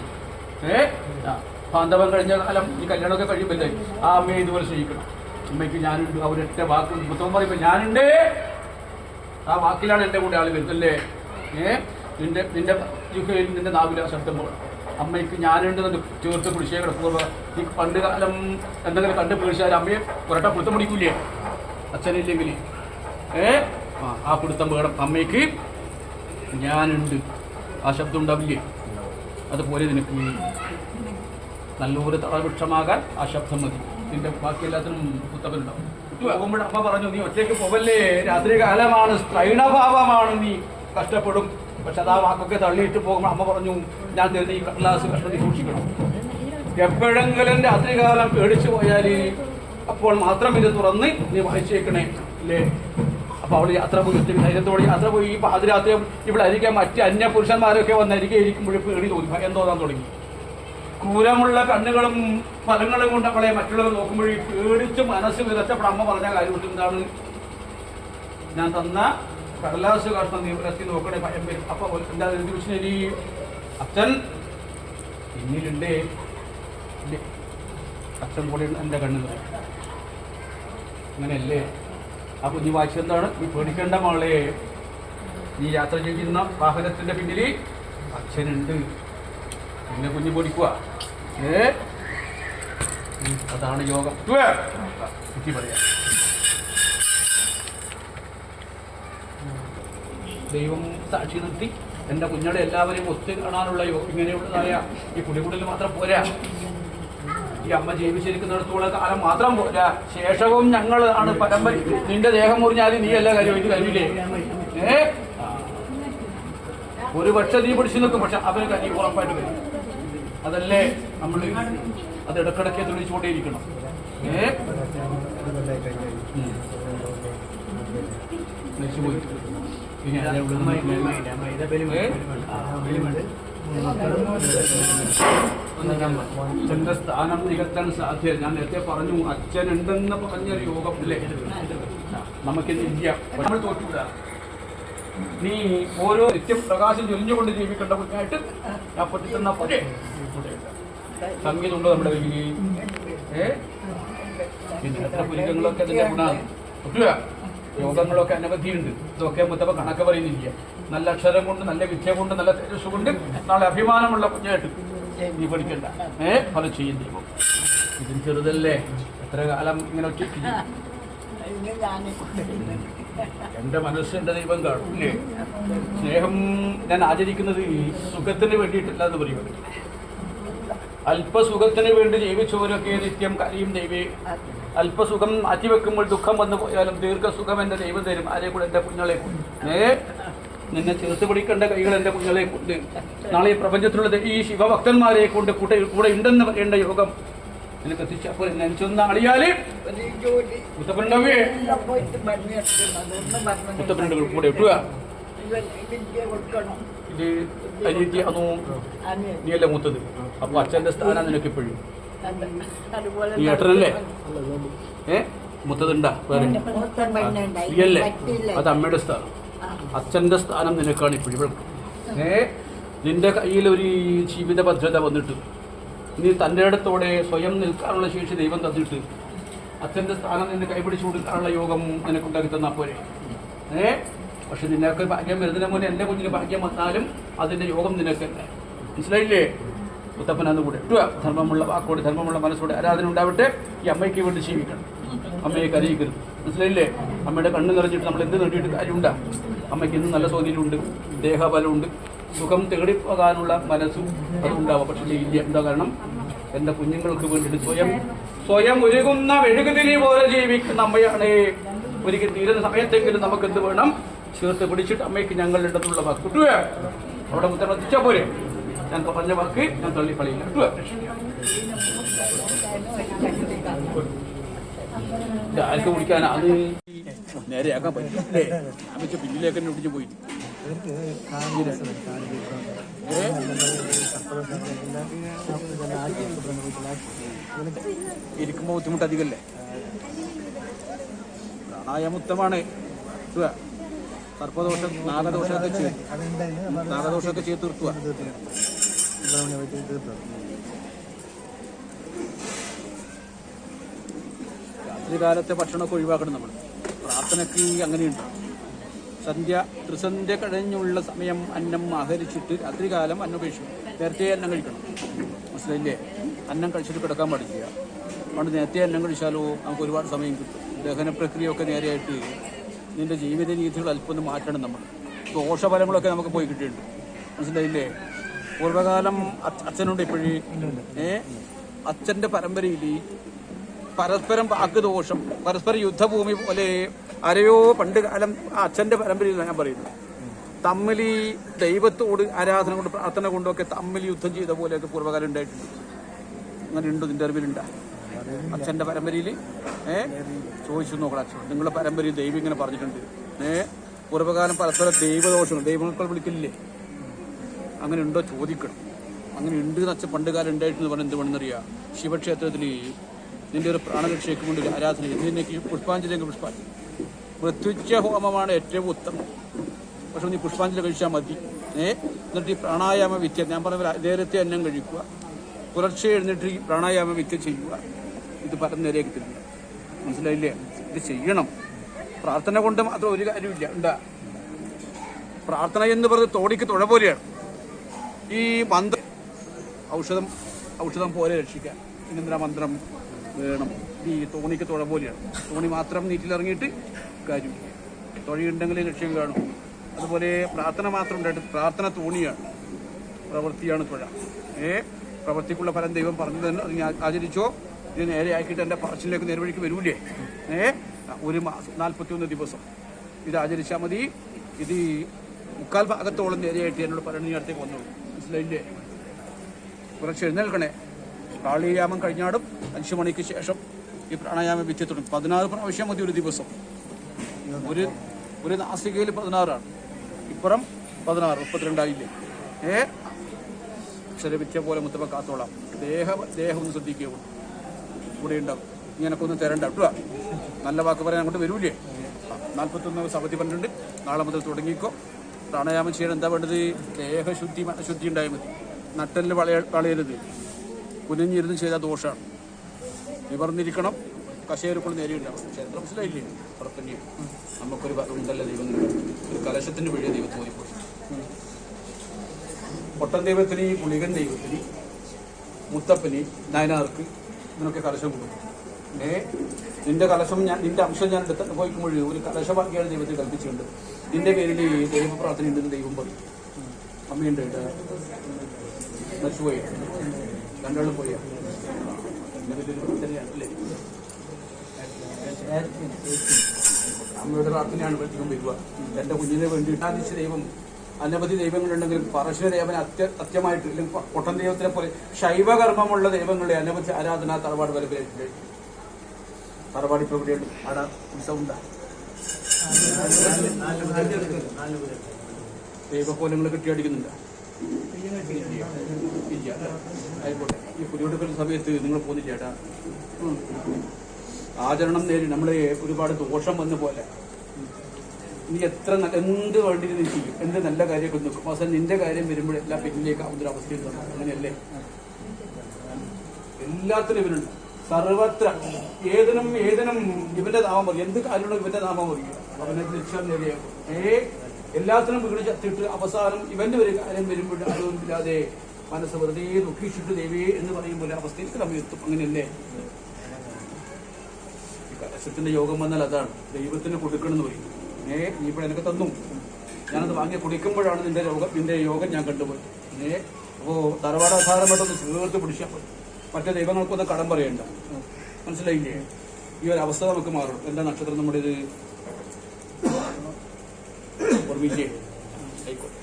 ബാന്ധവം കഴിഞ്ഞ കാലം ഈ കല്യാണമൊക്കെ കഴിയുമ്പോൾ ആ അമ്മയെ ഇതുപോലെ ചെയ്യിക്കണം. അമ്മയ്ക്ക് ഞാനുണ്ട്, ആ ഒരൊറ്റ വാക്ക് മുത്തം പറയുമ്പോൾ ഞാനുണ്ട്, ആ വാക്കിലാണ് എൻ്റെ കൂടെ ആൾ വരുന്നല്ലേ. നിന്റെ നാവില ശബ്ദം പോകണം. അമ്മയ്ക്ക് ഞാനുണ്ടെന്ന് ചേർത്ത് പിടിച്ചേക്കണം. ഈ പണ്ട് കാലം എന്തെങ്കിലും കണ്ട് പിടിച്ചാൽ അമ്മയെ ഒരട്ട പിടുത്തം പിടിക്കൂലേ അച്ഛനില്ലെങ്കിൽ. ആ പിടുത്തം വേണം. അമ്മയ്ക്ക് ഞാനുണ്ട്, ആ ശബ്ദം ഉണ്ടാവില്ലേ. അതുപോലെ നിനക്ക് നല്ലൊരു തളവൃക്ഷമാകാൻ ആ ശബ്ദം മതി. ഇതിൻ്റെ ബാക്കി എല്ലാത്തിനും പുത്തപ്പനുണ്ടാവും. പോകുമ്പോൾ അമ്മ പറഞ്ഞു, നീ ഒറ്റയ്ക്ക് പോവല്ലേ, രാത്രി കാലമാണ്, സ്ത്രൈണഭാവമാണ്, നീ കഷ്ടപ്പെടും. പക്ഷെ അത് ആ വാക്കൊക്കെ തള്ളിയിട്ട് പോകുമ്പോൾ അമ്മ പറഞ്ഞു, ഞാൻ തരുന്ന ഈ കടലാസ് കഷ്ടത്തിൽ സൂക്ഷിക്കണം. എപ്പോഴെങ്കിലും രാത്രികാലം പേടിച്ചു പോയാൽ അപ്പോൾ മാത്രം ഇത് തുറന്ന് നീ വായിച്ചേക്കണേ അല്ലേ. അപ്പോൾ അവൾ യാത്ര പോയി, ഒത്തിരി ധൈര്യത്തോടെ യാത്ര പോയി. ഈ പാതിരാത്രി ഇവിടെ അരിക്കാൻ മറ്റ് അന്യ പുരുഷന്മാരൊക്കെ വന്നരികെ ഇരിക്കുമ്പോൾ പേടി തോന്നി, ഭയം തോന്നാൻ തുടങ്ങി. ക്രൂരമുള്ള കണ്ണുകളും ഫലങ്ങളും കൊണ്ട് അവളെ മറ്റുള്ളവർ നോക്കുമ്പോഴേ പേടിച്ച് മനസ്സ് വിതച്ചപ്പോൾ അമ്മ പറഞ്ഞ കാര്യമുണ്ട്. എന്താണ്? ഞാൻ തന്ന കടലാസ് കഷ്ണം നീ വിലത്തി നോക്കണേ, ഭയം വരും. അപ്പോൾ എന്താ ചോദിച്ചാൽ അച്ഛൻ പിന്നിലുണ്ടേ, അച്ഛൻ കൂടെ എൻ്റെ കണ്ണുകൾ അങ്ങനെയല്ലേ. ആ കുഞ്ഞു വായിച്ചെന്താണ്? നീ പേടിക്കേണ്ട മോളെ, നീ യാത്ര ചെയ്യുന്ന വാഹനത്തിൻ്റെ പിന്നിൽ അച്ഛനുണ്ട്, എന്നെ കുഞ്ഞു പേടിക്കുക. അതാണ് യോഗം. കുറ്റി പറയാം. ദൈവം സാക്ഷി നിർത്തി എൻ്റെ കുഞ്ഞുങ്ങളെ എല്ലാവരെയും ഒത്തു കാണാനുള്ള യോഗം. ഇങ്ങനെയുള്ളതായ ഈ കുടികുടൽ മാത്രം പോരാ, ഈ അമ്മ ജീവിച്ചിരിക്കുന്നിടത്തോളം കാലം മാത്രം പോരാ, ശേഷവും ഞങ്ങൾ ആണ് പരമ്പര. നിന്റെ ദേഹം മുറിഞ്ഞാൽ നീ എല്ലാ കാര്യവും ഇത് കഴിയില്ലേ. ഒരു പക്ഷെ നീ പിടിച്ചു നിൽക്കും, പക്ഷെ അവന് കനി ഉറപ്പായിട്ട് വരും. അതല്ലേ നമ്മൾ അത് ഇടക്കിടയ്ക്ക് തെളിയിച്ചുകൊണ്ടേയിരിക്കണം. അച്ഛന്റെ സ്ഥാനം നികത്താൻ സാധ്യത. ഞാൻ നേരത്തെ പറഞ്ഞു, അച്ഛൻ ഉണ്ടെന്ന് പറഞ്ഞൊരു യോഗം ഇല്ലേ നമുക്കില്ല. നമ്മൾ തോറ്റൂല. നീ ഓരോ നിത്യം പ്രകാശം ചൊരിഞ്ഞുകൊണ്ട് ജീവിക്കേണ്ട കുഞ്ഞായിട്ട് ഞാൻ പൊട്ടിത്തന്ന പോലെ സംഗീതമുണ്ടോ നമ്മുടെ കയ്യിൽ? പിന്നെ എത്ര പുലികങ്ങളൊക്കെ അതിന്റെ ഗുണമാണ്. ഒട്ടുക യോഗങ്ങളൊക്കെ അനവധിയുണ്ട്. ഇതൊക്കെ മുത്തപ്പ കണക്ക് പറയുന്നില്ല. നല്ല അക്ഷരം കൊണ്ട്, നല്ല വിദ്യ കൊണ്ട്, നല്ല തേജസ് കൊണ്ട് നാളെ അഭിമാനമുള്ള കുഞ്ഞായിട്ട് നീ പഠിക്കണ്ട. ഫലം ചെയ്യും ദൈവം. ഇതിന് ചെറുതല്ലേ, എത്ര കാലം ഇങ്ങനെ ഒറ്റയ്ക്ക് എന്റെ മനസ്സ് എന്റെ ദൈവം കാണും ഇല്ലേ? സ്നേഹം ഞാൻ ആചരിക്കുന്നത് സുഖത്തിന് വേണ്ടിയിട്ടില്ല എന്ന് പറയുന്നത്. അല്പസുഖത്തിന് വേണ്ടി ജീവിച്ചവരൊക്കെ നിത്യം കരയും ദൈവേ. അല്പസുഖം മാറ്റിവെക്കുമ്പോൾ ദുഃഖം വന്നു പോയാലും ദീർഘസുഖം എൻ്റെ ദൈവം തരും. ആരെ കൂടെ? എൻ്റെ കുഞ്ഞുങ്ങളെ കൊണ്ട്. നിന്നെ ചേർത്ത് പിടിക്കേണ്ട കൈകൾ എൻ്റെ കുഞ്ഞുങ്ങളെ കൊണ്ട്. നാളെ ഈ പ്രപഞ്ചത്തിലുള്ള ഈ ശിവഭക്തന്മാരെ കൊണ്ട് കൂടെ ഉണ്ടെന്ന് പറയേണ്ട യോഗം നിനക്ക് എത്തിച്ചപ്പോൾ നെഞ്ചൊന്ന് അളിയാല് മുത്തപ്പനുണ്ടാവേ. മുത്തപ്പനുണ്ട് കൂടെ ഇട്ടുക. ഇത് അനിയത്തിയാണോ? നീയല്ലേ മൂത്തത്? അപ്പൊ അച്ഛന്റെ സ്ഥാനം നിനക്ക് ഇപ്പോഴും. നീ ഏട്ടനല്ലേ? മുത്തതുണ്ടാ വേറെ? നീയല്ലേ? അത് അമ്മയുടെ സ്ഥാനം. അച്ഛന്റെ സ്ഥാനം നിനക്കാണ് ഇപ്പോഴും. നിന്റെ കയ്യിൽ ഒരു ജീവിത ഭദ്രത വന്നിട്ട് നീ തൻ്റെ ഇടത്തോടെ സ്വയം നിൽക്കാനുള്ള ശേഷി ദൈവം തന്നിട്ട് അച്ഛൻ്റെ സ്ഥാനം നിന്നെ കൈപിടിച്ചു കൊടുക്കാനുള്ള യോഗം നിനക്കുണ്ടാക്കി തന്നാൽ പോരെ? പക്ഷെ നിനക്ക് ഭാഗ്യം വരുന്നതിന് മുന്നേ എൻ്റെ കുഞ്ഞിന് ഭാഗ്യം വന്നാലും അതിൻ്റെ യോഗം നിനക്കല്ല. മനസ്സിലായില്ലേ? മുത്തപ്പനാന്ന് കൂടെ ഇട്ടുക. ധർമ്മമുള്ള വാക്കോടെ, ധർമ്മമുള്ള മനസ്സോടെ ആരാധന ഉണ്ടാവട്ടെ. ഈ അമ്മയ്ക്ക് വേണ്ടി ജീവിക്കണം. അമ്മയെ കരയിക്കരുത്. മനസ്സിലായില്ലേ? അമ്മയുടെ കണ്ണ് നിറഞ്ഞിട്ട് നമ്മൾ എന്ത് നേടിയിട്ട് കാര്യമുണ്ടാ? അമ്മയ്ക്ക് ഇന്നും നല്ല സ്വാധീനമുണ്ട്, ദേഹബലമുണ്ട്, സുഖം തേടിപ്പോകാനുള്ള മനസ്സും അതുണ്ടാവും. പക്ഷേ ഇല്ല. എന്താ കാരണം? എൻ്റെ കുഞ്ഞുങ്ങൾക്ക് വേണ്ടിയിട്ട് സ്വയം ഒരുകുന്ന മെഴുകുതിരി പോലെ ജീവിക്കുന്ന അമ്മയാണ്. ഒരിക്കൽ തീരുന്ന സമയത്തെങ്കിലും നമുക്ക് എന്ത് വേണം? ചേർത്ത് പിടിച്ചിട്ട് അമ്മയ്ക്ക് ഞങ്ങളുടെ അടുത്തുള്ള വാക്ക് കിട്ടുക. അവിടെ മുത്തം എത്തിച്ചാൽ പോരെ? ഞാൻ പറഞ്ഞ വാക്ക് ഞാൻ തള്ളിക്കളിയില്ല. ആർക്ക് കുടിക്കാനാ? അത് നേരെയാക്കാൻ പറ്റില്ലേ? അമ്മയ്ക്ക് പിന്നിലേക്ക് തന്നെ ഒടിഞ്ഞു പോയി. ഇരിക്കുമ്പോൾ ബുദ്ധിമുട്ട് അധികമല്ലേ? പ്രാണായാമുത്തമാണ്. സർപ്പദോഷം, നാഗദോഷമൊക്കെ ചെയ്ത് തീർത്തുക. രാത്രികാലത്തെ ഭക്ഷണമൊക്കെ ഒഴിവാക്കണം നമ്മൾ. പ്രാർത്ഥനയ്ക്ക് അങ്ങനെയുണ്ട്. ത്രിസന്ധ്യ കഴിഞ്ഞുള്ള സമയം അന്നം ആഹരിച്ചിട്ട് രാത്രികാലം അന്നപേക്ഷിക്കും. നേരത്തെ അന്നം കഴിക്കണം. മനസ്സിലായില്ലേ? അന്നം കഴിച്ചിട്ട് കിടക്കാൻ പാടില്ല. അതുകൊണ്ട് നേരത്തെ അന്നം കഴിച്ചാലോ നമുക്ക് ഒരുപാട് സമയം കിട്ടും. ദഹന പ്രക്രിയയൊക്കെ നേരെയായിട്ട് നിന്റെ ജീവിത രീതികൾ അല്പം മാറ്റണം നമ്മൾ. ദോഷഫലങ്ങളൊക്കെ നമുക്ക് പോയി കിട്ടിയിട്ടുണ്ട്. മനസ്സിലായില്ലേ? പൂർവ്വകാലം അച്ഛനുണ്ട് ഇപ്പോഴേ. അച്ഛൻ്റെ പരമ്പരയിൽ പരസ്പരം വാക്കുദോഷം, പരസ്പര യുദ്ധഭൂമി പോലെ ആരെയോ പണ്ട് കാലം അച്ഛൻ്റെ പരമ്പരയിൽ ഞാൻ പറയുന്നത് തമ്മിൽ ദൈവത്തോട് ആരാധന കൊണ്ട്, പ്രാർത്ഥന കൊണ്ടൊക്കെ തമ്മിൽ യുദ്ധം ചെയ്ത പോലെയൊക്കെ പൂർവ്വകാലം ഉണ്ടായിട്ടുണ്ട്. അങ്ങനെ ഉണ്ടോ? നിന്റെ അറിവിലുണ്ടാ? അച്ഛൻ്റെ പരമ്പരയിൽ ചോദിച്ചു നോക്കണം. അച്ഛൻ നിങ്ങളുടെ പരമ്പരയിൽ ദൈവം ഇങ്ങനെ പറഞ്ഞിട്ടുണ്ട്. പൂർവ്വകാലം പരസ്പരം ദൈവദോഷങ്ങൾ, ദൈവമക്കൾ വിളിക്കില്ലേ? അങ്ങനെ ഉണ്ടോ ചോദിക്കണം. അങ്ങനെ ഉണ്ട് എന്ന് അച്ഛൻ പണ്ട് കാലം ഉണ്ടായിട്ടെന്ന് പറഞ്ഞാൽ എന്ത് വേണമെന്നറിയാം? ശിവക്ഷേത്രത്തിൽ നിന്റെ ഒരു പ്രാണരക്ഷയ്ക്ക് വേണ്ടി ഒരു ആരാധന ഇതിനേക്ക് പുഷ്പാഞ്ജലിക്ക് പുഷ്പാഞ്ജലി പ്രത്യുച്ഛ ഹോമമാണ് ഏറ്റവും ഉത്തമം. പക്ഷെ നീ പുഷ്പാഞ്ജലി കഴിച്ചാൽ മതി. എന്നിട്ട് ഈ പ്രാണായാമ വിദ്യ ഞാൻ പറഞ്ഞ നേരത്തെ അന്നം കഴിക്കുക, പുലർച്ചെ എഴുന്നിട്ട് ഈ പ്രാണായാമ വിദ്യ ചെയ്യുക. ഇത് പരം നേരെയൊക്കെ തരില്ല. മനസ്സിലായില്ലേ? ഇത് ചെയ്യണം. പ്രാർത്ഥന കൊണ്ട് മാത്രം ഒരു കാര്യമില്ല. ഉണ്ടാ പ്രാർത്ഥന എന്ന് പറയുന്നത് തോടിക്ക് തുഴ പോലെയാണ്. ഈ മന്ത്രം ഔഷധം പോലെ രക്ഷിക്കാൻ ഇന്നെന്താ മന്ത്രം വേണം. ഈ തോണിക്ക് തുഴ പോലെയാണ്. തോണി മാത്രം നീറ്റിലിറങ്ങിയിട്ട് കാര്യമില്ല. തുഴയുണ്ടെങ്കിൽ ലക്ഷ്യം കാണും. അതുപോലെ പ്രാർത്ഥന മാത്രം ഉണ്ടായിട്ട് പ്രാർത്ഥന തോണിയാണ്, പ്രവൃത്തിയാണ് തുഴ. പ്രവൃത്തിക്കുള്ള ഫലം ദൈവം പറഞ്ഞു തന്നെ അത് ഞാൻ ആചരിച്ചോ. ഇത് നേരെ ആക്കിയിട്ട് എൻ്റെ പറച്ചിലേക്ക് നേർവഴിക്ക് വരൂലേ? ഒരു മാസം 41 ദിവസം ഇത് ആചരിച്ചാൽ മതി. ഇത് മുക്കാൽ ഭാഗത്തോളം നേരെയായിട്ട് എന്നോട് പറഞ്ഞു നീ അടുത്തേക്ക് വന്നോളൂ. മനസ്സിലായില്ലേ? കുറച്ച് എഴുന്നേൽക്കണേ. കാളിയാമം കഴിഞ്ഞാടും 5 മണിക്ക് ശേഷം ഈ പ്രാണായാമ വിദ്യ തുടങ്ങും. 16 പ്രാവശ്യം മതി ഒരു ദിവസം. ഒരു നാസികയിൽ 16ആണ്, ഇപ്പുറം 16, 32 ആയില്ലേ? അക്ഷരവിദ്യ പോലെ മുത്തപ്പ കാത്തോളാം. ദേഹം ഒന്ന് ശ്രദ്ധിക്കുകയുള്ളൂ. കൂടെ ഉണ്ടാവും. നീ എനക്കൊന്നും തരണ്ട കേട്ടോ. നല്ല വാക്ക് പറയാൻ അങ്ങോട്ട് വരൂലേ? 41 ദിവസം അവധി പറഞ്ഞിട്ടുണ്ട്. നാളെ മുതൽ തുടങ്ങിക്കോ. പ്രാണായാമം ചെയ്യണം. എന്താ വേണ്ടത്? ദേഹശുദ്ധി, മനഃശുദ്ധി ഉണ്ടായാൽ മതി. നട്ടലിൽ വളയരുത്. കുനിഞ്ഞിരുന്ന് ചെയ്താൽ ദോഷമാണ്. നിവർന്നിരിക്കണം. കശേരുക്കൾ നേരെ ഉണ്ടാവും. ക്ഷേത്രം മനസ്സിലായില്ലേ? പുറത്തന്നെ നമുക്കൊരു ഉണ്ടല്ല ദൈവങ്ങൾ. ഒരു കലശത്തിന് വഴിയ ദൈവത്തെ പോയിപ്പോയി. പൊട്ടൻ ദൈവത്തിന്, പുളികൻ ദൈവത്തിന്, മുത്തപ്പന്, നായനാർക്ക് ഇതിനൊക്കെ കലശം കൊടുക്കും. നിന്റെ കലശം നിന്റെ അംശം ഞാൻ എടുത്ത് പോയിക്കുമ്പോൾ ഒരു കലശവാക്കിയാണ് ദൈവത്തെ കൽപ്പിച്ചിട്ടുണ്ട്. നിന്റെ പേരിൽ ദൈവ പ്രാർത്ഥന ഉണ്ടെന്ന് ദൈവം പറയും. അമ്മയുണ്ട് മരിച്ചുപോയി, രണ്ടാളും പോയ എന്റെ വലിയൊരു പ്രാർത്ഥനയാണ് അല്ലേ? അമ്മയുടെ പ്രാർത്ഥനയാണ് ദൈവം വരിക. എന്റെ കുഞ്ഞിനെ വേണ്ടി ഇട്ടാദിച്ച ദൈവം അനവധി ദൈവങ്ങളുണ്ടെങ്കിലും പരശുരദേവൻ അത്യമായിട്ട്, ഇല്ലെങ്കിൽ പൊട്ടൻ ദൈവത്തിനെ പോലെ ശൈവകർമ്മമുള്ള ദൈവങ്ങളുടെ അനവധി ആരാധന തറവാട് വലപ്പിലുണ്ട്. തറവാട് ഇപ്പോൾ ഇവിടെയുണ്ട്. അവിടെ ഉത്സവം ഉണ്ടാ. ദൈവക്കോലങ്ങൾ കെട്ടിയടിക്കുന്നുണ്ട്. ആയിക്കോട്ടെ. ഈ കുടിയെടുക്കുന്ന സമയത്ത് നിങ്ങൾ പോകുന്നില്ല ചേട്ടാ. ആചരണം നേരി നമ്മളെ ഒരുപാട് ദോഷം വന്ന പോലെ നീ എത്ര എന്ത് വേണ്ടി നീ ചെയ്യും, എന്ത് നല്ല കാര്യമൊക്കെ നോക്കും. അവസാനം നിന്റെ കാര്യം വരുമ്പോഴെല്ലാം പിന്നിലേക്ക് ആവുന്നൊരു അവസ്ഥയിൽ തന്നെ. അങ്ങനെയല്ലേ? എല്ലാത്തിനും ഇവനുണ്ട്. സർവത്ര ഏതിനും ഇവന്റെ നാമം പറയും. എന്ത് കാര്യമുള്ള ഇവന്റെ നാമം പറയും. അവനെ ലക്ഷ്യം നേരെയാകും. എല്ലാത്തിനും വീട് ചത്തിട്ട് അവസാനം ഇവന്റെ ഒരു കാര്യം വരുമ്പോൾ അറിവില്ലാതെ മനസ്സ് വെറുതെ ദുഃഖിച്ചിട്ട് ദേവിയെ എന്ന് പറയുമ്പോൾ അവസ്ഥയിലേക്ക് നമ്മൾ എത്തും. അങ്ങനെയല്ലേ? ഈ കലശത്തിന്റെ യോഗം വന്നാൽ അതാണ്. ദൈവത്തിന് കൊടുക്കണം എന്ന് പറയും. നീ ഇപ്പോൾ എനിക്ക് തന്നു, ഞാനത് വാങ്ങി കുടിക്കുമ്പോഴാണ് നിന്റെ യോഗം ഞാൻ കണ്ടുപോയി. അപ്പോൾ തറവാടാധാരമായിട്ടൊന്ന് ചേർത്ത് പിടിച്ചാൽ പോയി. മറ്റേ ദൈവങ്ങൾക്കൊന്നും കടം പറയണ്ട. മനസ്സിലായില്ലേ? ഈ ഒരു അവസ്ഥ നമുക്ക് മാറും. എന്താ നക്ഷത്രം നമ്മുടെ ഇത് ഓർമ്മില്ലേ? ആയിക്കോട്ടെ.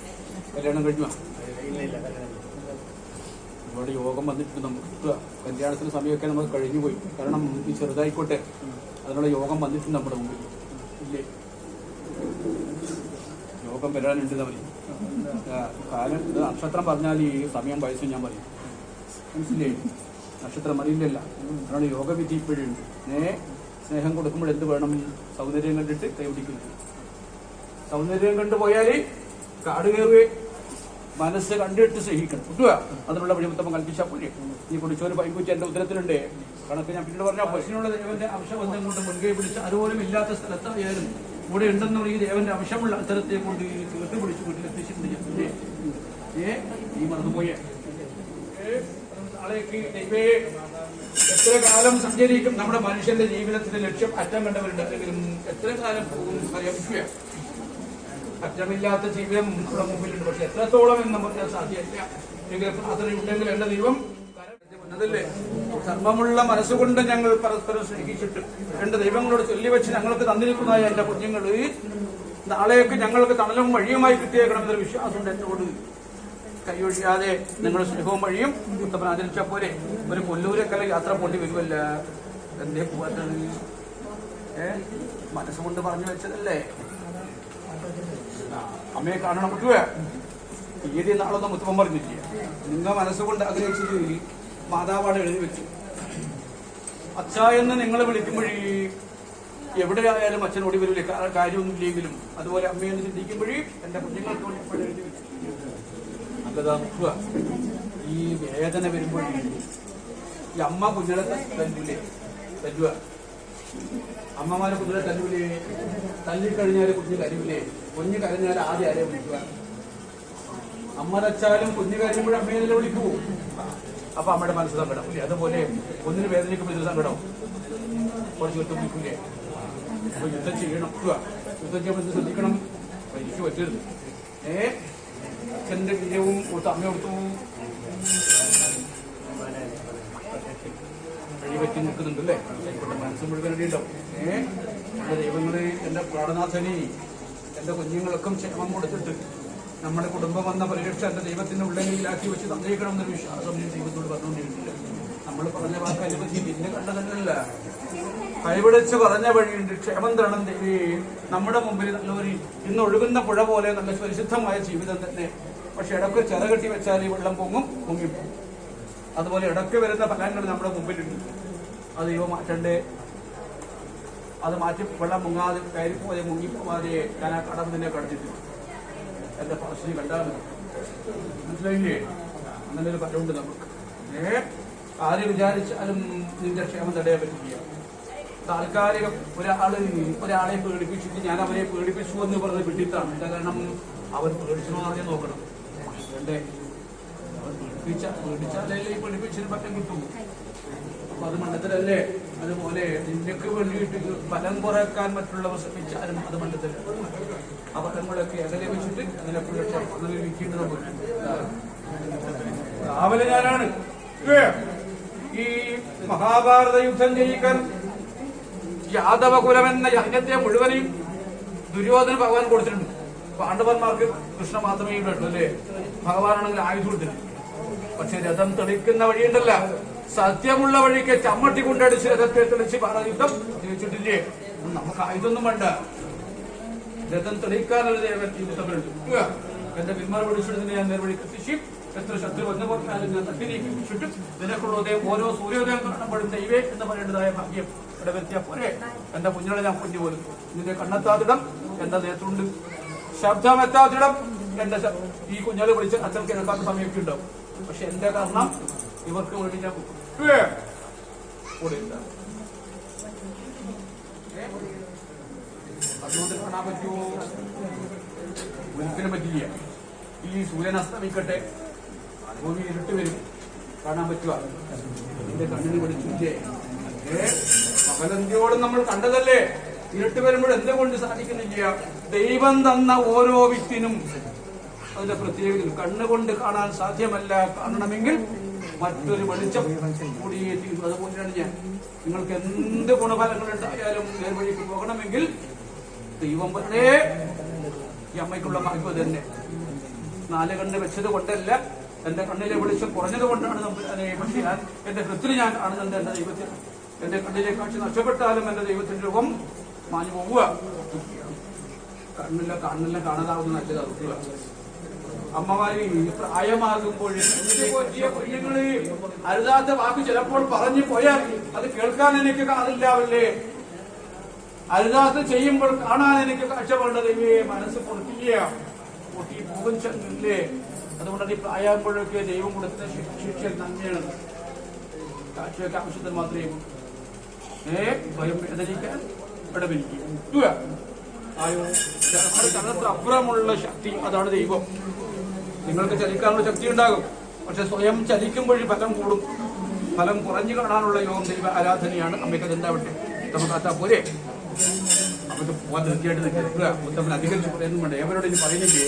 കല്യാണം കഴിഞ്ഞു ഒരുപാട് യോഗം വന്നിട്ട് നമുക്ക് കല്യാണത്തിന് സമയമൊക്കെ നമുക്ക് കഴിഞ്ഞു പോയി. കാരണം ഈ ചെറുതായിക്കോട്ടെ അതിനുള്ള യോഗം വന്നിട്ടുണ്ട് നമ്മുടെ മുമ്പിൽ ഇല്ലേ? യോഗം വരാനുണ്ട് എന്ന് പറയും. കാലം നക്ഷത്രം പറഞ്ഞാൽ ഈ സമയം വയസ്സും ഞാൻ പറയും. മനസ്സിലേ? നക്ഷത്രം അറിയില്ലല്ല. അതുകൊണ്ട് യോഗവിധി ഇപ്പോഴുണ്ട്. സ്നേഹം കൊടുക്കുമ്പോൾ എന്ത് വേണം? സൗന്ദര്യം കണ്ടിട്ട് കൈപിടിക്കുന്നു. സൗന്ദര്യം കണ്ടുപോയാൽ കാട് കയറുകയെ മനസ്സ് കണ്ടിട്ട് സ്നേഹിക്കണം. കിട്ടുക അതിനുള്ള വഴിമുത്തപ്പം കൽപ്പിച്ചാൽ പോലെ. ഈ കുടിച്ചോര് പൈക്കുറ്റി എന്റെ ഉത്തരത്തിലുണ്ട്. കണക്ക് ഞാൻ പിന്നീട് പറഞ്ഞ പശുവിനുള്ള ദേവന്റെ അംശബന്ധം കൊണ്ട് മുൻകൈ പിടിച്ച് അതുപോലും ഇല്ലാത്ത സ്ഥലത്തായാലും ഇവിടെ ഉണ്ടെന്ന് ഈ ദേവന്റെ അംശമുള്ള അത്തരത്തെ കൊണ്ട് കേട്ട് പിടിച്ച് വീട്ടിലെത്തിച്ചിട്ടുണ്ട്. ഈ മറന്നുപോയ നാളേക്ക് ദൈവേ എത്ര കാലം സഞ്ചരിക്കും? നമ്മുടെ മനുഷ്യന്റെ ജീവിതത്തിന്റെ ലക്ഷ്യം അറ്റം കണ്ടവരുണ്ട്. അല്ലെങ്കിലും എത്ര കാലം പോകും അറിയാം. അറ്റമില്ലാത്ത ജീവിതം നമ്മുടെ മുമ്പിലുണ്ട്. പക്ഷെ എത്രത്തോളം എന്ന് പറഞ്ഞാൽ സാധ്യമല്ല. പ്രാർത്ഥനയുണ്ടെങ്കിൽ എന്റെ ദൈവം അതല്ലേ? ധർമ്മമുള്ള മനസ്സുകൊണ്ട് ഞങ്ങൾ പരസ്പരം സ്നേഹിച്ചിട്ട് രണ്ട് ദൈവങ്ങളോട് ചൊല്ലിവെച്ച് ഞങ്ങൾക്ക് തന്നിരിക്കുന്നതായ എന്റെ കുഞ്ഞുങ്ങൾ നാളെയൊക്കെ ഞങ്ങൾക്ക് തണലും വഴിയുമായി കിട്ടിയേക്കണമെന്നൊരു വിശ്വാസമുണ്ട് എന്നോട്. കൈയൊഴിയാതെ നിങ്ങളുടെ സ്നേഹവും വഴിയും മുത്തപ്പൻ ആചരിച്ച പോലെ ഒരു കൊല്ലൂരക്കല്ല യാത്ര പോണ്ടി വരുമല്ല. എന്തേ പോവാത്തത്? മനസ്സുകൊണ്ട് പറഞ്ഞു വെച്ചതല്ലേ? അമ്മയെ കാണണം. പറ്റുക തീയതി നാളൊന്നും മുത്തപ്പൻ പറഞ്ഞില്ല. നിങ്ങൾ മനസ്സുകൊണ്ട് ആഗ്രഹിച്ചത് മാതാവാണ് എഴുതി വെച്ചു. അച്ഛ എന്ന് നിങ്ങൾ വിളിക്കുമ്പോഴേ എവിടെയായാലും അച്ഛൻ ഓടി വരില്ലേ? കാര്യമൊന്നുമില്ലെങ്കിലും അതുപോലെ അമ്മയെന്ന് ചിന്തിക്കുമ്പോഴേ എന്റെ കുഞ്ഞുങ്ങൾക്ക് വേണ്ടി എപ്പോഴും എഴുതി വെച്ചു. നല്ലതാ. ഈ വേദന വരുമ്പോഴേ ഈ അമ്മ കുഞ്ഞിനെ തല്ലൂലേ? തല്ലുക. അമ്മമാരെ കുഞ്ഞിനെ തല്ലൂലേ? തല്ലിക്കഴിഞ്ഞാൽ കുഞ്ഞ് കരയൂലേ? കുഞ്ഞ് കരഞ്ഞാൽ ആദ്യം ആരെ വിളിക്കുക? അമ്മ തച്ചാലും കുഞ്ഞ് കരയുമ്പോഴും അമ്മയെ വിളിക്കൂ. അപ്പൊ അമ്മയുടെ മനസ്സ് സങ്കടം ഇല്ലേ? അതുപോലെ ഒന്നിന് വേദനിക്കുമ്പോൾ ഇത് സങ്കടം കുറച്ച് യുദ്ധം വിളിക്കൂലേ? അപ്പൊ യുദ്ധം ചെയ്യണം. യുദ്ധം ചെയ്യുമ്പോൾ ഇത് ശ്രദ്ധിക്കണം. എനിക്ക് പറ്റരുത്. അച്ഛന്റെ വീര്യവും കൊടുത്ത് അമ്മ കൊടുത്തു വഴിവെറ്റി നിൽക്കുന്നുണ്ട് അല്ലേ? മനസ്സ് മുഴുവൻ ഉണ്ടാവും. എന്റെ ദൈവങ്ങള് എന്റെ പ്രാണനാഥനി എൻ്റെ കുഞ്ഞുങ്ങൾക്കും ക്ഷേമം കൊടുത്തിട്ട് നമ്മുടെ കുടുംബം വന്ന പരിരക്ഷ എൻ്റെ ദൈവത്തിൻ്റെ ഉള്ളങ്കിലാക്കി വെച്ച് തന്നേക്കണം എന്നൊരു വിശ്വാസം ഞാൻ ദൈവത്തോട് പറഞ്ഞുകൊണ്ടിരിക്കില്ല. നമ്മൾ പറഞ്ഞ വാക്ക് അനുപതി പിന്നെ കണ്ടതല്ല, കൈപിടിച്ച് പറഞ്ഞ വഴിയുണ്ട്. ക്ഷേമം തരണം ദേവി. നമ്മുടെ മുമ്പിൽ നല്ലൊരു ഇന്ന് ഒഴുകുന്ന പുഴ പോലെ നല്ല പരിശുദ്ധമായ ജീവിതം തന്നെ. പക്ഷെ ഇടയ്ക്ക് ചിറകെട്ടി വെച്ചാൽ ഈ വെള്ളം പൊങ്ങിപ്പോകും. അതുപോലെ ഇടയ്ക്ക് വരുന്ന ഫലങ്ങൾ നമ്മുടെ മുമ്പിലുണ്ട്. അത് ദൈവം മാറ്റണ്ടേ. അത് മാറ്റി വെള്ളം മുങ്ങാതെ കയറിപ്പോതെ മുങ്ങിപ്പോവാതെ ഞാൻ ആ കടം തന്നെ കടത്തിട്ടു. എന്റെ പാർശ്വി കണ്ടാണ് മനസ്സിലായില്ലേ? അങ്ങനെ ഒരു ഫലമുണ്ട് നമുക്ക്. ആര് വിചാരിച്ചാലും നിന്റെ ക്ഷേമം തടയാൻ പറ്റില്ല. താൽക്കാലികം ഒരാളെ പേടിപ്പിച്ചിട്ട് ഞാൻ അവരെ പേടിപ്പിച്ചു എന്ന് പറഞ്ഞ് വിട്ടിട്ടാണ്. എന്താ കാരണം? അവർ പേടിച്ചോ ആദ്യം നോക്കണം. വേണ്ടേ? അവർ പേടിച്ചാലല്ലേ ഈ പേടിപ്പിച്ചതിന് പറ്റം കിട്ടും. അപ്പൊ അത് മണ്ഡലത്തിലല്ലേ? അതുപോലെ നിനക്ക് വേണ്ടിയിട്ട് ഫലം കുറയ്ക്കാൻ മറ്റുള്ളവർ ശ്രമിച്ചാലും അത് മണ്ഡലത്തിലാണ്. ആ ഫലങ്ങളൊക്കെ അകലെ വെച്ചിട്ട് അങ്ങനെ വിൽക്കേണ്ടത് രാവിലെ ഞാനാണ് ഈ മഹാഭാരത യുദ്ധം ജയിക്കാൻ യാദവകുലം എന്ന യജ്ഞത്തെ മുഴുവനും ദുര്യോധന ഭഗവാൻ കൊടുത്തിട്ടുണ്ട്. പാണ്ഡവന്മാർക്ക് കൃഷ്ണ മാത്രമേ ഉള്ളൂ അല്ലേ? ഭഗവാനാണെങ്കിൽ ആയുധം കൊടുത്തിട്ടുണ്ട്. പക്ഷെ രഥം തെളിക്കുന്ന വഴിയുണ്ടല്ല, സത്യമുള്ള വഴിക്ക് ചമ്മട്ടി കൊണ്ടടിച്ച് രഥത്തെ തെളിച്ച് യുദ്ധം ജയിച്ചിട്ടില്ലേ? നമുക്ക് ആയുധമൊന്നും വേണ്ട. രഥം തെളിയിക്കാനുള്ള യുദ്ധങ്ങളുണ്ട്. എന്റെ പിന്മാർ പിടിച്ചിട്ട് ഞാൻ നേർവഴിക്ക് എത്തിച്ചു. എത്ര ശത്രു വന്നു പോയാലും ഞാൻ തട്ടി നീക്കിച്ചിട്ടും നിനക്കുള്ളതേയും ഓരോ സൂര്യോദയം കാണപ്പെടും ദൈവേ എന്ന് പറയേണ്ടതായ ഭാഗ്യം ഇവിടെ വ്യത്യാ പോരെ. എന്റെ കുഞ്ഞുങ്ങളെ ഞാൻ കുഞ്ഞു പോലും. നിന്റെ കണ്ണെത്താത്തിടം എന്റെ നേതൃണ്ട്, ശബ്ദമെത്താത്തിടം എന്റെ ഈ കുഞ്ഞുങ്ങളെ വിളിച്ച് അച്ഛൻ കേൾക്കാത്ത സമയമൊക്കെ ഉണ്ടാവും. പക്ഷെ എന്റെ കാരണം ഇവർക്ക് വേണ്ടി ഞാൻ കൂടെ അതുകൊണ്ട് കാണാൻ പറ്റുമോ? ഒരിക്കലും പറ്റില്ല. ഈ സൂര്യൻ അസ്തമിക്കട്ടെ, ഭൂമി ഇരുട്ട് വരും, കാണാൻ പറ്റുക? എന്റെ കണ്ണിന് പിടിച്ചില്ലേ? പകലന്തിയോടും നമ്മൾ കണ്ടതല്ലേ? ഇരുട്ട് വരുമ്പോൾ എന്തുകൊണ്ട് സാധിക്കുന്നില്ല? ദൈവം തന്ന ഓരോ വ്യക്തിനും അതിന്റെ പ്രത്യേകത. കണ്ണുകൊണ്ട് കാണാൻ സാധ്യമല്ല, കാണണമെങ്കിൽ മറ്റൊരു വെളിച്ചം കൂടിയേ തീരും. അതുപോലെയാണ് ഞാൻ. നിങ്ങൾക്ക് എന്ത് ഗുണഫലങ്ങൾ ഉണ്ടായാലും നേർവഴിക്ക് പോകണമെങ്കിൽ ദൈവം പറഞ്ഞേ ഈ അമ്മയ്ക്കുള്ള ഭാഗ്യം തന്നെ. 4 കണ്ണ് വെച്ചത് കൊണ്ടല്ല, എന്റെ കണ്ണിലെ വെളിച്ചം കുറഞ്ഞത് കൊണ്ടാണ് നമ്മൾ. പക്ഷേ ഞാൻ എന്റെ ഹൃത്തിൽ ഞാൻ കാണുന്നുണ്ട് എന്റെ ദൈവത്തിൽ. എന്റെ കണ്ണിലെ കാഴ്ച നഷ്ടപ്പെട്ടാലും എന്റെ ദൈവത്തിന്റെ രൂപം മാഞ്ഞു പോവുക. കണ്ണില്ല കാണാതാവുന്ന നല്ലതാവുക. അമ്മമാര് പ്രായമാകുമ്പോൾ കുഞ്ഞുങ്ങള് അരുതാത്ത വാക്ക് ചിലപ്പോൾ പറഞ്ഞു പോയാൽ അത് കേൾക്കാൻ എനിക്ക് കാതില്ലാവല്ലേ? അരുതാത്ത ചെയ്യുമ്പോൾ കാണാൻ എനിക്ക് കാഴ്ച വേണ്ടത് മനസ്സ് പൊട്ടിയ പൊട്ടി പോകും ചെന്നില്ലേ? അതുകൊണ്ടാണ് ഈ പ്രായമാകുമ്പോഴൊക്കെ ദൈവം കൊടുത്ത ശിക്ഷ നന്മയാണ്. കാഴ്ചയൊക്കെ ആവശ്യത്തിന് മാത്രമേ സ്വയം വേദനിക്കാൻ ഇടവരിക്കുക. നമ്മുടെ അപ്പുറമുള്ള ശക്തി അതാണ് ദൈവം. നിങ്ങൾക്ക് ചലിക്കാനുള്ള ശക്തി ഉണ്ടാകും, പക്ഷെ സ്വയം ചലിക്കുമ്പോൾ ഫലം കൂടും. ഫലം കുറഞ്ഞു കാണാനുള്ള യോഗം ദൈവ ആരാധനയാണ്. അമ്മയ്ക്ക് അതെന്താവട്ടെ, നമുക്ക് അതാ പോരെ. നമുക്ക് പോകാൻ തീർച്ചയായിട്ട് നിൽക്കുക. ഉത്തമൻ അധികരിച്ച് പറയുന്നു വേണ്ട. എവരോട് ഇനി പറയുന്നില്ലേ?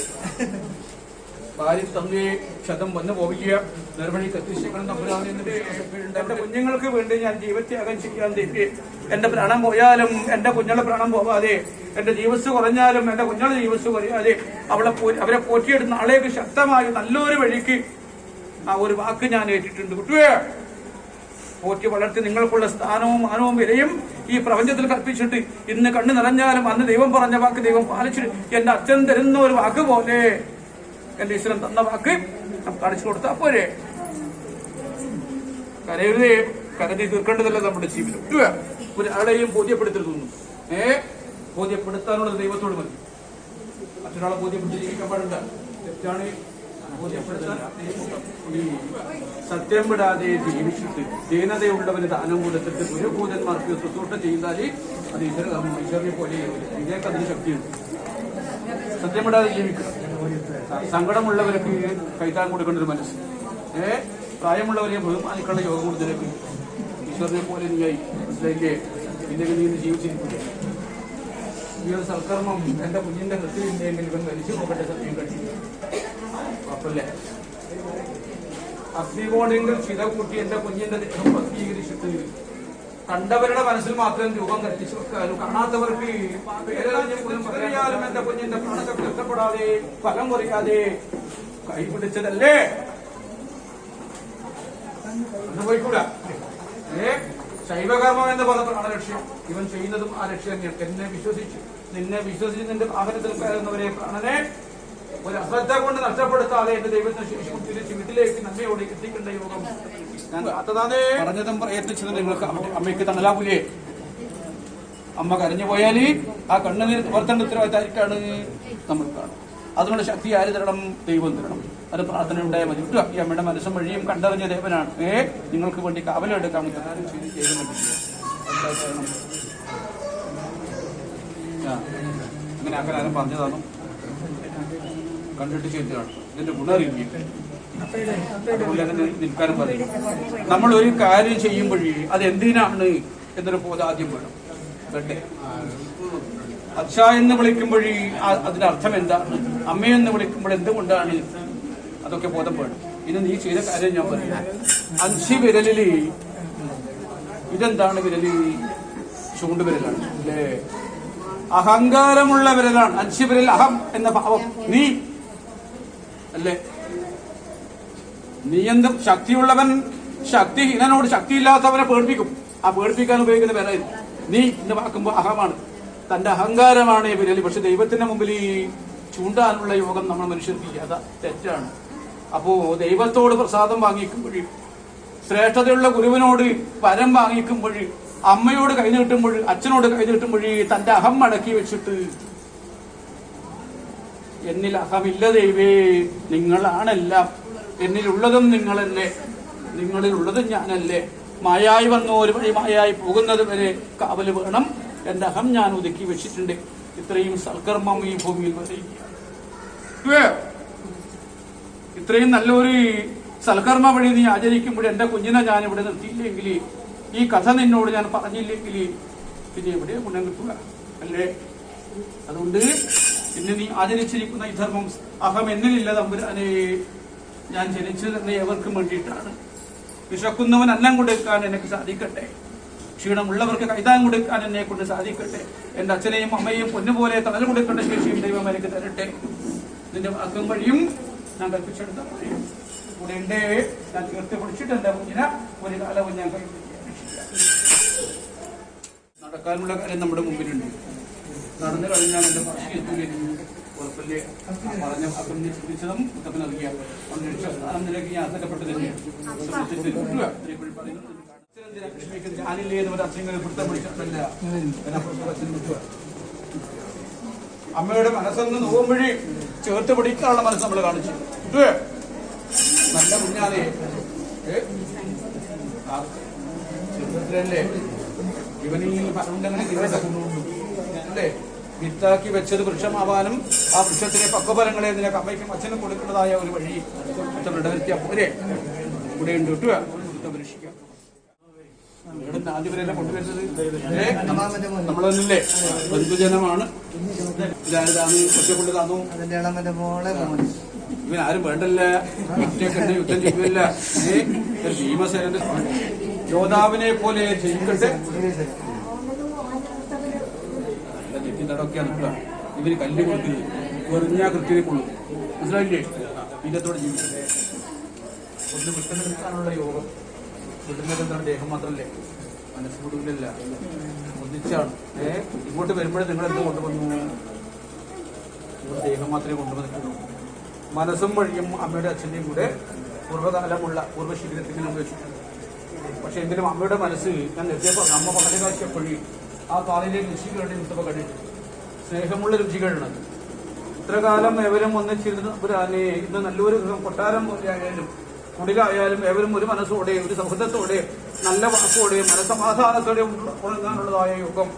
ഭാര്യ തന്നേ ക്ഷതം വന്നു പോവുക, നിർവഹിക്ക് എത്തിച്ചേക്കണം. എന്റെ കുഞ്ഞുങ്ങൾക്ക് വേണ്ടി ഞാൻ ജീവത്യാഗം ചെയ്യാൻ തീരെ. എന്റെ പ്രാണം പോയാലും എന്റെ കുഞ്ഞുങ്ങളുടെ പ്രാണം പോവാതെ, എന്റെ ജീവസ് കുറഞ്ഞാലും എന്റെ കുഞ്ഞുങ്ങളുടെ ജീവസ് കുറയാതെ അവരെ പോറ്റിയെടുത്ത് നാളേക്ക് ശക്തമായി നല്ലൊരു വഴിക്ക് ആ ഒരു വാക്ക് ഞാൻ ഏറ്റിട്ടുണ്ട്. കുട്ടിയെ പോറ്റി വളർത്തി നിങ്ങൾക്കുള്ള സ്ഥാനവും മാനവും വിലയും ഈ പ്രപഞ്ചത്തിൽ കൽപ്പിച്ചിട്ട് ഇന്ന് കണ്ണു നിറഞ്ഞാലും അന്ന് ദൈവം പറഞ്ഞ വാക്ക് ദൈവം പാലിച്ചിട്ട് എന്റെ അച്ഛൻ തരുന്ന ഒരു വാക്ക് പോലെ എന്റെ ഈശ്വരൻ തന്ന വാക്ക് നമുക്ക് കാണിച്ചു കൊടുത്താ പോരെ. കരയുന്നേ കരുതി തീർക്കേണ്ടതല്ല നമ്മുടെ ജീവിതം. ഒരാളെയും ബോധ്യപ്പെടുത്തരുതൊന്നും. ബോധ്യപ്പെടുത്താനുള്ളത് ദൈവത്തോട് മതി. മറ്റൊരാളെ ബോധ്യപ്പെട്ട് ജീവിക്കാൻ പാടില്ല. തെറ്റാണ് ബോധ്യപ്പെടുത്താൻ. സത്യം വിടാതെ ജീവിച്ചിട്ട് ദീനതയുള്ളവന് ദാനം കൊടുത്തിട്ട് ഗുരുഭൂതന്മാർക്ക് ശുശ്രൂഷ ചെയ്താൽ അത് ഈശ്വരനെ പോലെ ഇതിലേക്ക് അതിന് ശക്തിയുണ്ട്. സത്യം വിടാതെ ജീവിക്കുക. സങ്കടമുള്ളവർക്ക് കൈത്താൻ കൊടുക്കേണ്ട ഒരു മനസ്സ്. പ്രായമുള്ളവരെ ബഹുമാനിക്കേണ്ട യോഗം കൊടുത്തതിലേക്ക് ഈശ്വരനെ പോലെ നീയായി മനസ്സിലായില്ലേ? ഇല്ലെങ്കിൽ നീ ജീവിച്ചിരിക്കില്ല. ഈ ഒരു സൽക്കർമ്മം എന്റെ കുഞ്ഞിന്റെ ഹൃദയമില്ലെങ്കിൽ ഇവൻ വലിച്ചു പോകട്ടെ. സത്യം കഴിച്ചില്ല കുഴപ്പമില്ലേ? അഗ്നികോണെങ്കിൽ ചിത കൂട്ടി എന്റെ കുഞ്ഞിന്റെ ദേഹം ഭസ്മീകരിച്ചിട്ട് കണ്ടവരുടെ മനസ്സിൽ മാത്രം രൂപം കൽപ്പിച്ചു വെക്കാനും കാണാത്തവർക്ക് പേരറിയാലും എന്റെ കുഞ്ഞിന്റെ പ്രാണശക്തി നഷ്ടപ്പെടാതെ ഫലം കുറയാതെ കൈപിടിച്ചതല്ലേ പോയിക്കൂടാ. ശൈവകർമ്മം എന്ന് പറഞ്ഞ ലക്ഷ്യം ഇവൻ ചെയ്യുന്നതും ആ ലക്ഷ്യം തന്നെയാണ്. നിന്നെ വിശ്വസിച്ച് നിന്റെ വാഹനത്തിൽ കയറുന്നവരെ പ്രാണനെ ഒരു അശ്രദ്ധ കൊണ്ട് നഷ്ടപ്പെടുത്താതെ എന്റെ ദൈവത്തിന് ശേഷം തിരിച്ച് വീട്ടിലേക്ക് നന്മയോടെ എത്തിക്കേണ്ട യോഗം ഞാൻ പറഞ്ഞതും പ്രയത്നിച്ചതും നിങ്ങൾക്ക് അമ്മയ്ക്ക് തണലാവൂലേ? അമ്മ കരഞ്ഞു പോയാൽ ആ കണ്ണുനീർ വർത്തേണ്ട ഉത്തരവാദിത്തമായിരിക്കാണ് നമ്മൾ കാണും. അതുകൊണ്ട് ശക്തി ആര് തരണം? ദൈവം തരണം. അത് പ്രാർത്ഥന ഉണ്ടായാൽ മതി. ഈ അമ്മയുടെ മനസ്സും വഴിയും കണ്ടറിഞ്ഞ ദേവനാണ്. നിങ്ങൾക്ക് വേണ്ടി കാവലെടുക്കാൻ അങ്ങനെ ആക്കാൻ ആരും പറഞ്ഞതാണോ? കണ്ടിട്ട് ചെയ്തതാണ്. ഇതിന്റെ ഗുണറിയില്ല. അതുകൊണ്ട് അങ്ങനെ നിൽക്കാനും പറയും. നമ്മൾ ഒരു കാര്യം ചെയ്യുമ്പോഴേ അത് എന്തിനാണ് എന്നൊരു ബോധം ആദ്യം വേണം. വേണ്ടേ? അച്ഛ എന്ന് വിളിക്കുമ്പോഴേ അതിന്റെ അർത്ഥം എന്താണ്? അമ്മയെന്ന് വിളിക്കുമ്പോൾ എന്തുകൊണ്ടാണ്? അതൊക്കെ ബോധം വേണം. ഇത് നീ ചെയ്ത കാര്യം ഞാൻ പറഞ്ഞു. 5 വിരലില് ഇതെന്താണ്? വിരല് ചൂണ്ടുവിരലാണ് അല്ലേ? അഹങ്കാരമുള്ള വിരലാണ്. 5 വിരൽ അഹം എന്ന ഭാവം നീ അല്ലേ? നീ എന്തും ശക്തിയുള്ളവൻ ശക്തിഹീനനോട് ശക്തിയില്ലാത്തവനെ പേടിപ്പിക്കും. ആ പേടിപ്പിക്കാൻ ഉപയോഗിക്കുന്ന വിരൽ നീ എന്ന് വാക്കുമ്പോൾ അഹമാണ്. തന്റെ അഹങ്കാരമാണ് ഈ വിരൽ. പക്ഷെ ദൈവത്തിന്റെ മുമ്പിൽ ഈ ചൂണ്ടാനുള്ള യോഗം നമ്മൾ മനുഷ്യർക്ക് അതാ തെറ്റാണ്. അപ്പോ ദൈവത്തോട് പ്രസാദം വാങ്ങിക്കുമ്പോൾ, ശ്രേഷ്ഠതയുള്ള ഗുരുവിനോട് വരം വാങ്ങിക്കുമ്പോൾ, അമ്മയോട് കൈനീട്ടുമ്പോൾ, അച്ഛനോട് കൈനീട്ടുമ്പോൾ തന്റെ അഹം അടക്കി വെച്ചിട്ട് എന്നിൽ അഹമില്ല ദൈവേ, നിങ്ങളാണെല്ലാം, എന്നിലുള്ളതും നിങ്ങളല്ലേ, നിങ്ങളിലുള്ളതും ഞാനല്ലേ, മായായി വന്നോ ഒരു വഴി മായായി പോകുന്നത് വരെ കാവല് വേണം, എന്റെ അഹം ഞാൻ ഒതുക്കി വെച്ചിട്ടുണ്ട്. ഇത്രയും സൽക്കർമ്മം ഈ ഭൂമിയിൽ വരിക. ഇത്രയും നല്ലൊരു സൽക്കർമ്മ വഴി നീ ആചരിക്കുമ്പോൾ എന്റെ കുഞ്ഞിനെ ഞാൻ ഇവിടെ നിർത്തിയില്ലെങ്കിൽ, ഈ കഥ നിന്നോട് ഞാൻ പറഞ്ഞില്ലെങ്കിൽ പിന്നെ എവിടെ ഗുണം കിട്ടുക അല്ലേ? അതുകൊണ്ട് ഇന്ന് നീ ആചരിച്ചിരിക്കുന്ന ഈ ധർമ്മം അഹം എന്നിലില്ല തമ്പുരാനെ. ഞാൻ ജനിച്ചത് തന്നെ എവർക്കും വേണ്ടിയിട്ടാണ്. വിശക്കുന്നവൻ അന്നം കൊടുക്കാൻ എനിക്ക് സാധിക്കട്ടെ, ക്ഷീണമുള്ളവർക്ക് കൈതാൻ കൊടുക്കാൻ എന്നെ കൊണ്ട് സാധിക്കട്ടെ, എന്റെ അച്ഛനെയും അമ്മയെയും പൊന്നുപോലെ തണൽ കൊടുക്കേണ്ട ശേഷിയും ദൈവം എനിക്ക് തരട്ടെ. നിന്റെ വാക്കും വഴിയും ഞാൻ കൽപ്പിച്ചെടുത്ത കൂടെ ഉണ്ട്. ഞാൻ ചേർത്ത് പിടിച്ചിട്ട് എന്റെ കുഞ്ഞിനെ ഒരു കാലവും ഞാൻ നടക്കാനുള്ള കാര്യം നമ്മുടെ മുമ്പിലുണ്ട്. നടന്നു കഴിഞ്ഞാൽ എന്റെ ഭാഷയെത്തൂലേ ഉറപ്പല്ലേ? പറഞ്ഞ അപ്പം നീ ചിന്തിച്ചതും ഉത്തപ്പം നൽകിയ സ്ഥാനം നിലയ്ക്ക് ഞാൻ അർഹതപ്പെട്ടു തന്നെയാണ്. ഞാനില്ലേ എന്ന് ഒരു അച്ഛനെ പിടുത്തം പിടിച്ചിട്ടല്ല. അമ്മയുടെ മനസ്സൊന്ന് നോക്കുമ്പോഴേ ചേർത്ത് പിടിക്കാനുള്ള മനസ്സ് നമ്മൾ കാണിച്ചു. നല്ല കുഞ്ഞാലേ ചെറുപ്പത്തിലല്ലേ ഇവനീ പറഞ്ഞങ്ങനെ അല്ലേ വിത്താക്കി വെച്ചത് വൃക്ഷമാവാനും ആ വൃക്ഷത്തിലെ പക്വഫലങ്ങളെ നിനക്ക് അമ്മയ്ക്കും അച്ഛനും കൊടുക്കുന്നതായ ഒരു വഴി ഇടവരുത്തിയാൽ പോരെ ഇവിടെ ഉണ്ട് കിട്ടുക പരീക്ഷിക്കാം. ആദ്യം വരെ കൊണ്ടുവരുന്നത് നമ്മളൊന്നില്ലേ ബന്ധുജനമാണ്. ഇതായതാണ് ഒറ്റക്കൊണ്ട് തന്നു. ഇവനാരും വേണ്ടല്ല, ഒറ്റക്കെട്ട് യുദ്ധം ചെയ്യുമല്ല. ഭീമസേനന്റെ യോദ്ധാവിനെ പോലെ ജയിക്കട്ടെ. ൊക്കെയാണ് ഇവര് കല്ല് കൊടുക്കുന്നത്. വെറിഞ്ഞാ കൃത്യതയ്ക്കുള്ളൂ. മനസ്സിലായില്ലേ? ഇല്ലത്തോടെ ജീവിക്കട്ടെ. ഒന്ന് വിട്ടുനിൽക്കാനുള്ള യോഗം. വിട്ടുന്നതെന്താണ്? ദേഹം മാത്രമല്ലേ, മനസ്സ് മുഴുവനല്ല, ഒന്നിച്ചാണ്. ഇങ്ങോട്ട് വരുമ്പോഴേ നിങ്ങൾ എന്ത് കൊണ്ടുവന്നു? ഇവിടെ ദേഹം മാത്രമേ കൊണ്ടുവന്നിട്ടുള്ളൂ. മനസ്സും വഴിയും അമ്മയുടെ അച്ഛൻ്റെയും കൂടെ പൂർവ്വകാലമുള്ള പൂർവ്വശീലത്തിൽ നമ്മൾ വെച്ചിട്ടുണ്ട്. പക്ഷെ എങ്കിലും അമ്മയുടെ മനസ്സ് ഞാൻ നേരത്തെ പറഞ്ഞു, അമ്മ വളരെ കാഴ്ചപ്പോഴേ ആ കാലിലെ രുചികളുടെ മുത്തപ്പ കണ്ടിട്ട് സ്നേഹമുള്ള രുചികളാണ്. ഇത്ര കാലം ഏവരും ഒന്നിച്ചിരുന്ന് ഇന്ന് നല്ലൊരു കൊട്ടാരം പോലെ ആയാലും കുടിലായാലും ഏവരും ഒരു മനസ്സോടെ ഒരു സൗഹൃദത്തോടെ നല്ല വാക്കോടെ മനസമാധാനത്തോടെ ഉണങ്ങാനുള്ളതായ യോഗം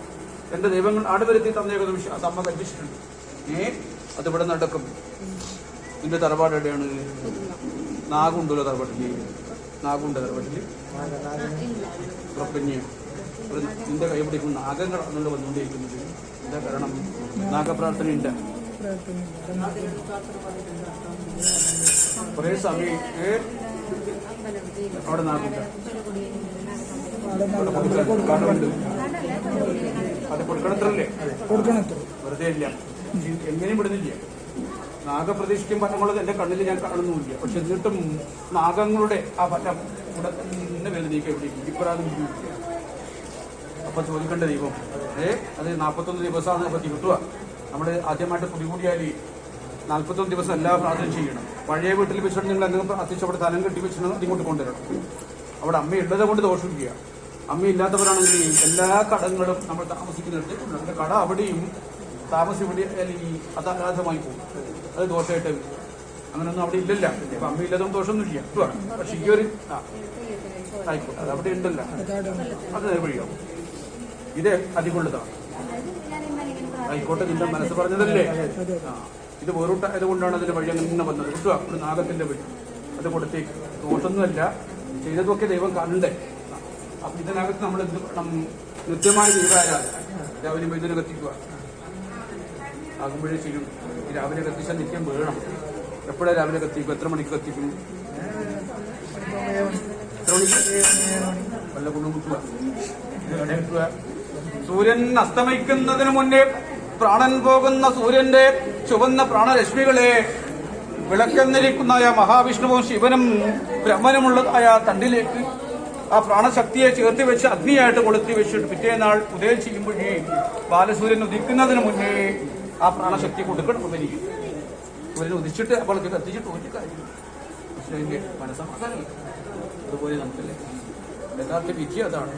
എന്റെ ദൈവങ്ങൾ ആടുവരുത്തി തന്നേക്കുന്ന വിശ്വാസം അമ്മ കൽപ്പിച്ചിട്ടുണ്ട്. അതിവിടെ നടക്കും. നിന്റെ തറവാട് എവിടെയാണ്? നാഗുണ്ടല്ലോ തറവാട്ടില്. നാഗുണ്ട് തറവാട്ടില്. ഉറപ്പഞ്ഞ് നിന്റെ കൈ പിടിക്കും നാഗങ്ങളാണല്ലോ വന്നുകൊണ്ടിരിക്കുന്നത്. എന്താ കാരണം? നാഗപ്രാർത്ഥനയുണ്ട്. കുറേ സമയം അവിടെ നാഗുണ്ട്. അത് കൊടുക്കണത്രല്ലേ? വെറുതെ ഇല്ല, എങ്ങനെയും വിടുന്നില്ല. നാഗപ്രതീക്ഷിക്കും പറ്റമുള്ളത് എൻ്റെ കണ്ണിൽ ഞാൻ കാണുന്നുമില്ല. പക്ഷെ എന്നിട്ടും നാഗങ്ങളുടെ ആ പറ്റം ഇവിടെ തന്നെ വേദനയ്ക്ക് എവിടെ ഇപ്പറാതും ഇല്ല. അപ്പൊ ചോദിക്കേണ്ട ദൈവം അത് 41 ദിവസമാണ് പറ്റി കിട്ടുക. നമ്മൾ ആദ്യമായിട്ട് കുടികൂടിയാൽ 41 ദിവസം എല്ലാ പ്രാർത്ഥന ചെയ്യണം. പഴയ വീട്ടിൽ വെച്ചിട്ട് നിങ്ങൾ എന്തെങ്കിലും പ്രാർത്ഥിച്ച് അവിടെ തലം കെട്ടി വെച്ചിട്ട് ഇങ്ങോട്ട് കൊണ്ടുവരണം. അവിടെ അമ്മയുള്ളത് കൊണ്ട് ദോഷമില്ല. അമ്മയില്ലാത്തവരാണെങ്കിൽ എല്ലാ കടങ്ങളും നമ്മൾ താമസിക്കുന്നിടത്ത് നമ്മുടെ കട അവിടെയും താമസം ഇവിടെ അല്ലെങ്കിൽ അത് അനാഥമായി പോകും. അത് ദോഷമായിട്ട് അങ്ങനെയൊന്നും അവിടെ ഇല്ലല്ല. ഇപ്പം അമ്മയില്ലാതും ദോഷമൊന്നുമില്ല. പക്ഷെ ഈ ഒരു ആയിക്കോട്ടെ, അത് അവിടെ ഉണ്ടല്ല, അത് വഴിയാവും. ഇത് അധികമുള്ളതാണ്. ആയിക്കോട്ടെ, നിന്റെ മനസ്സ് പറഞ്ഞതല്ലേ. ഇത് വേറിട്ടായത് കൊണ്ടാണ് അതിന്റെ വഴി അങ്ങനെ വന്നത്. കിട്ടുക ഒരു നാഗത്തിന്റെ വഴി അത് കൊടുത്തേക്ക്. ദോഷമൊന്നുമല്ല, ചെയ്തതൊക്കെ ദൈവം കാണണ്ടേ. അപ്പൊ ഇതിനകത്ത് നമ്മൾ എന്ത് വേണം? നിത്യമായ ദൈവാരാധന. രാവിലെ വൈദ്യുതി കത്തിക്കുക ആകുമ്പോഴേ ചെയ്യും. രാവിലെ കത്തിച്ചാൽ നിത്യം വേണം. എപ്പോഴാണ് രാവിലെ കത്തിക്കും? എത്ര മണിക്ക് കത്തിക്കും? എത്ര മണിക്ക്? വല്ല കൊണ്ടുമുട്ടുക. സൂര്യൻ അസ്തമിക്കുന്നതിന് മുന്നേ പ്രാണൻ പോകുന്ന സൂര്യന്റെ ചുവന്ന പ്രാണരശ്മികളെ വിളക്കെന്നിരിക്കുന്നതായ മഹാവിഷ്ണുവും ശിവനും ബ്രഹ്മനുമുള്ളതായ തണ്ടിലേക്ക് ആ പ്രാണശക്തിയെ ചേർത്തി വെച്ച് അഗ്നിയായിട്ട് കൊളുത്തി വെച്ചിട്ട് പിറ്റേനാൾ ഉദയം ചെയ്യുമ്പോഴേ ബാലസൂര്യൻ ഉദിക്കുന്നതിന് മുന്നേ ആ പ്രാണശക്തി കൊടുക്കണം. ഉപരിക്കും സൂര്യൻ ഉദിച്ചിട്ട് അവൾക്ക് കത്തിച്ചിട്ട് ഒരു കാര്യം പക്ഷേ മനസ്സമാധാനമില്ല. അതുപോലെ നമുക്കല്ലേ യഥാർത്ഥ വിധി അതാണ്.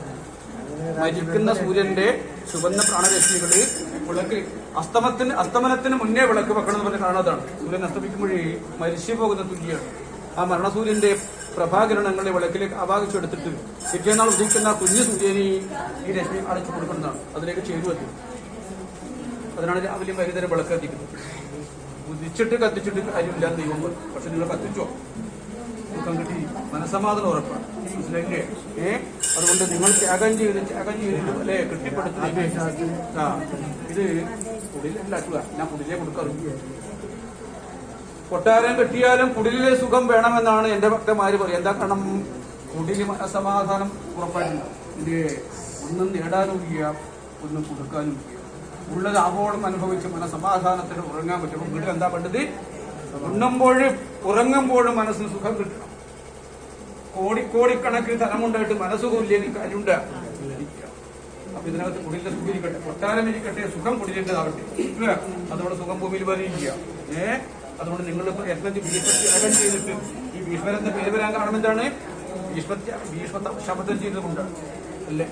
മരിക്കുന്ന സൂര്യന്റെ ചുവന്ന പ്രാണരശ്മികള് വിളക്ക് അസ്തമനത്തിന് മുന്നേ വിളക്ക് വെക്കണം എന്ന് പറഞ്ഞ കാരണം അതാണ്. സൂര്യൻ അസ്തമിക്കുമ്പോഴേ മരിച്ചു പോകുന്ന തുല്യാണ്. ആ മരണസൂര്യന്റെ പ്രഭാകിരണങ്ങളെ വിളക്കിലേക്ക് ആവാഹിച്ചെടുത്തിട്ട് പിറ്റേന്നാൾ ഉദിക്കുന്ന കുഞ്ഞു സൂര്യനെ ഈ രശ്മി അടച്ചു കൊടുക്കുന്നതാണ്. അതിലേക്ക് ചേരുവത്. അതിനാണ് രാവിലെ വൈകുന്നേരം വിളക്ക് കത്തിക്കുന്നത്. ഉദിച്ചിട്ട് കത്തിച്ചിട്ട് കാര്യമില്ലാത്ത ദൈവം. പക്ഷെ നിങ്ങൾ കത്തിച്ചോ, ദുഃഖം കിട്ടി, മനസ്സമാധാനം ഉറപ്പാണ്. മനസ്സിലായില്ലേ? അതുകൊണ്ട് നിങ്ങൾ ത്യാഗം ചെയ്തിട്ട് അല്ലെ കെട്ടിപ്പടുത്തി. ഇത് കുടിലുണ്ടാക്കുക. ഞാൻ കുടിലേ കൊടുക്കാറില്ല. കൊട്ടാരം കെട്ടിയാലും കുടിലിലെ സുഖം വേണമെന്നാണ് എന്റെ ഭക്തന്മാര് പറയുക. എന്താ കാരണം? കുടില് മനസ്സമാധാനം ഉറപ്പായിട്ടുണ്ടാവും. ഇത് ഒന്നും നേടാനും ഇല്ല, ഒന്നും കൊടുക്കാനും ഇല്ല. ഉള്ളത് ആവോളം അനുഭവിച്ച് മനസ്സമാധാനത്തിന് ഉറങ്ങാൻ പറ്റും. വീട്ടിൽ എന്താ വേണ്ടത്? ഉണ്ണുമ്പോഴും ഉറങ്ങുമ്പോഴും മനസ്സിന് സുഖം കിട്ടണം. കോടിക്കണക്കിന് ധനമുണ്ടായിട്ട് മനസ്സുഖമില്ലെങ്കിൽ കാര്യമുണ്ട്. അപ്പൊ ഇതിനകത്ത് കുടിലിന്റെ സുഖം ഇരിക്കട്ടെ, കൊട്ടാരം ഇരിക്കട്ടെ, സുഖം കുടിലിൻ്റെതാകട്ടെ. അതോടെ സുഖം ഭൂമിയിൽ വരില്ല. അതുകൊണ്ട് നിങ്ങൾ ത്യാഗം ചെയ്തിട്ട് ഈ ഭീഷ്മരന്റെ പേര് വരാൻ കാരണം എന്താണ്? ഭീഷ്മ ശബ്ദം ചെയ്തതുകൊണ്ടാണ് അല്ലേ?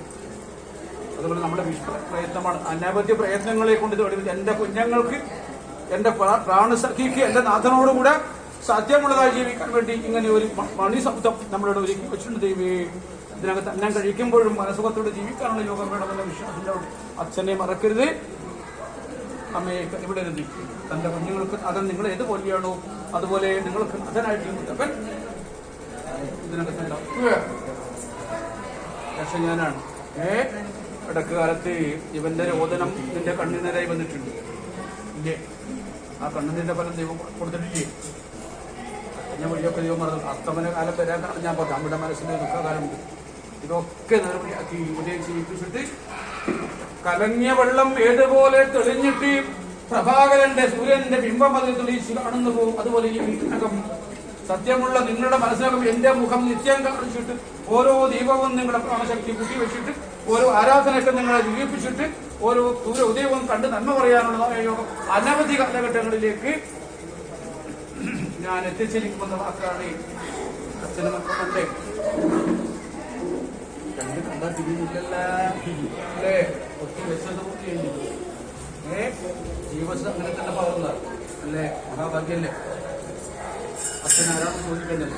അതുപോലെ നമ്മുടെ പ്രയത്നമാണ്. അനവധി പ്രയത്നങ്ങളെ കൊണ്ട് എന്റെ കുഞ്ഞുങ്ങൾക്ക്, എന്റെ പ്രാണസഖിക്ക്, എന്റെ നാഥനോടുകൂടെ സാധ്യമുള്ളതായി ജീവിക്കാൻ വേണ്ടി ഇങ്ങനെ ഒരു മണി ശബ്ദം നമ്മളുടെ ഒരുക്കി വെച്ചിട്ടുണ്ട്. ദൈവേ, ഇതിനകത്ത് അന്നം കഴിക്കുമ്പോഴും മനസുഖത്തോടെ ജീവിക്കാനുള്ള യോഗം വേണമെന്ന വിശ്വാസത്തിലോട് അച്ഛനെ മറക്കരുത്, അമ്മയെ കൈവിടരുത്. തന്റെ കുഞ്ഞുങ്ങൾക്ക് അത് നിങ്ങൾ ഏതുപോലെയാണോ അതുപോലെ നിങ്ങൾക്ക് നാഥനായിട്ട് അവൻ ഇതിനകത്ത് പക്ഷെ ഞാനാണ്. ഇടക്ക് കാലത്ത് ഇവന്റെ രോദനം നിന്റെ കണ്ണുനീരായി വന്നിട്ടുണ്ട് ഇല്ലേ? ആ കണ്ണുനീരിന്റെ ഫലം ദൈവം കൊടുത്തിട്ടില്ലേ? ഞാൻ വഴിയൊക്കെ ദൈവം പറഞ്ഞു. അസ്തമന കാലം വരാൻ കാരണം ഞാൻ പറഞ്ഞു. നമ്മുടെ മനസ്സിന്റെ ദുഃഖകാലമുണ്ട്. ഇതൊക്കെ നേർവഴിയാക്കി ഉദയം ചെയ്യിപ്പിച്ചിട്ട് കലങ്ങിയ വെള്ളം ഏതുപോലെ തെളിഞ്ഞിട്ട് പ്രഭാകരന്റെ സൂര്യന്റെ ബിംബം അതിൽ തെളിയിച്ച് കാണുന്നു പോകും. അതുപോലെ ഈ വീട്ടിനകം സത്യമുള്ള നിങ്ങളുടെ മനസ്സിനകം എന്റെ മുഖം നിത്യം കാണിച്ചിട്ട് ഓരോ ദീപവും നിങ്ങളുടെ പ്രാണശക്തി കൂട്ടിവെച്ചിട്ട് ഓരോ ആരാധനയൊക്കെ നിങ്ങളെ ജീവിപ്പിച്ചിട്ട് ഓരോ ഉദയവും കണ്ട് നന്മ പറയാനുള്ളതായ യോഗം അനവധി കാലഘട്ടങ്ങളിലേക്ക് ഞാൻ എത്തിച്ചിരിക്കുമെന്ന വാക്കാണ് അച്ഛനും മക്കളുണ്ട്. കണ്ട് കണ്ടാ തിരിഞ്ഞില്ലല്ലേ? ഒത്തി വെച്ചത് ജീവസ് അങ്ങനെ തന്നെ പറയുന്ന അല്ലേ? മഹാഭാഗ്യല്ലേ? അച്ഛൻ ആരാണ് ചോദിക്കേണ്ടത്?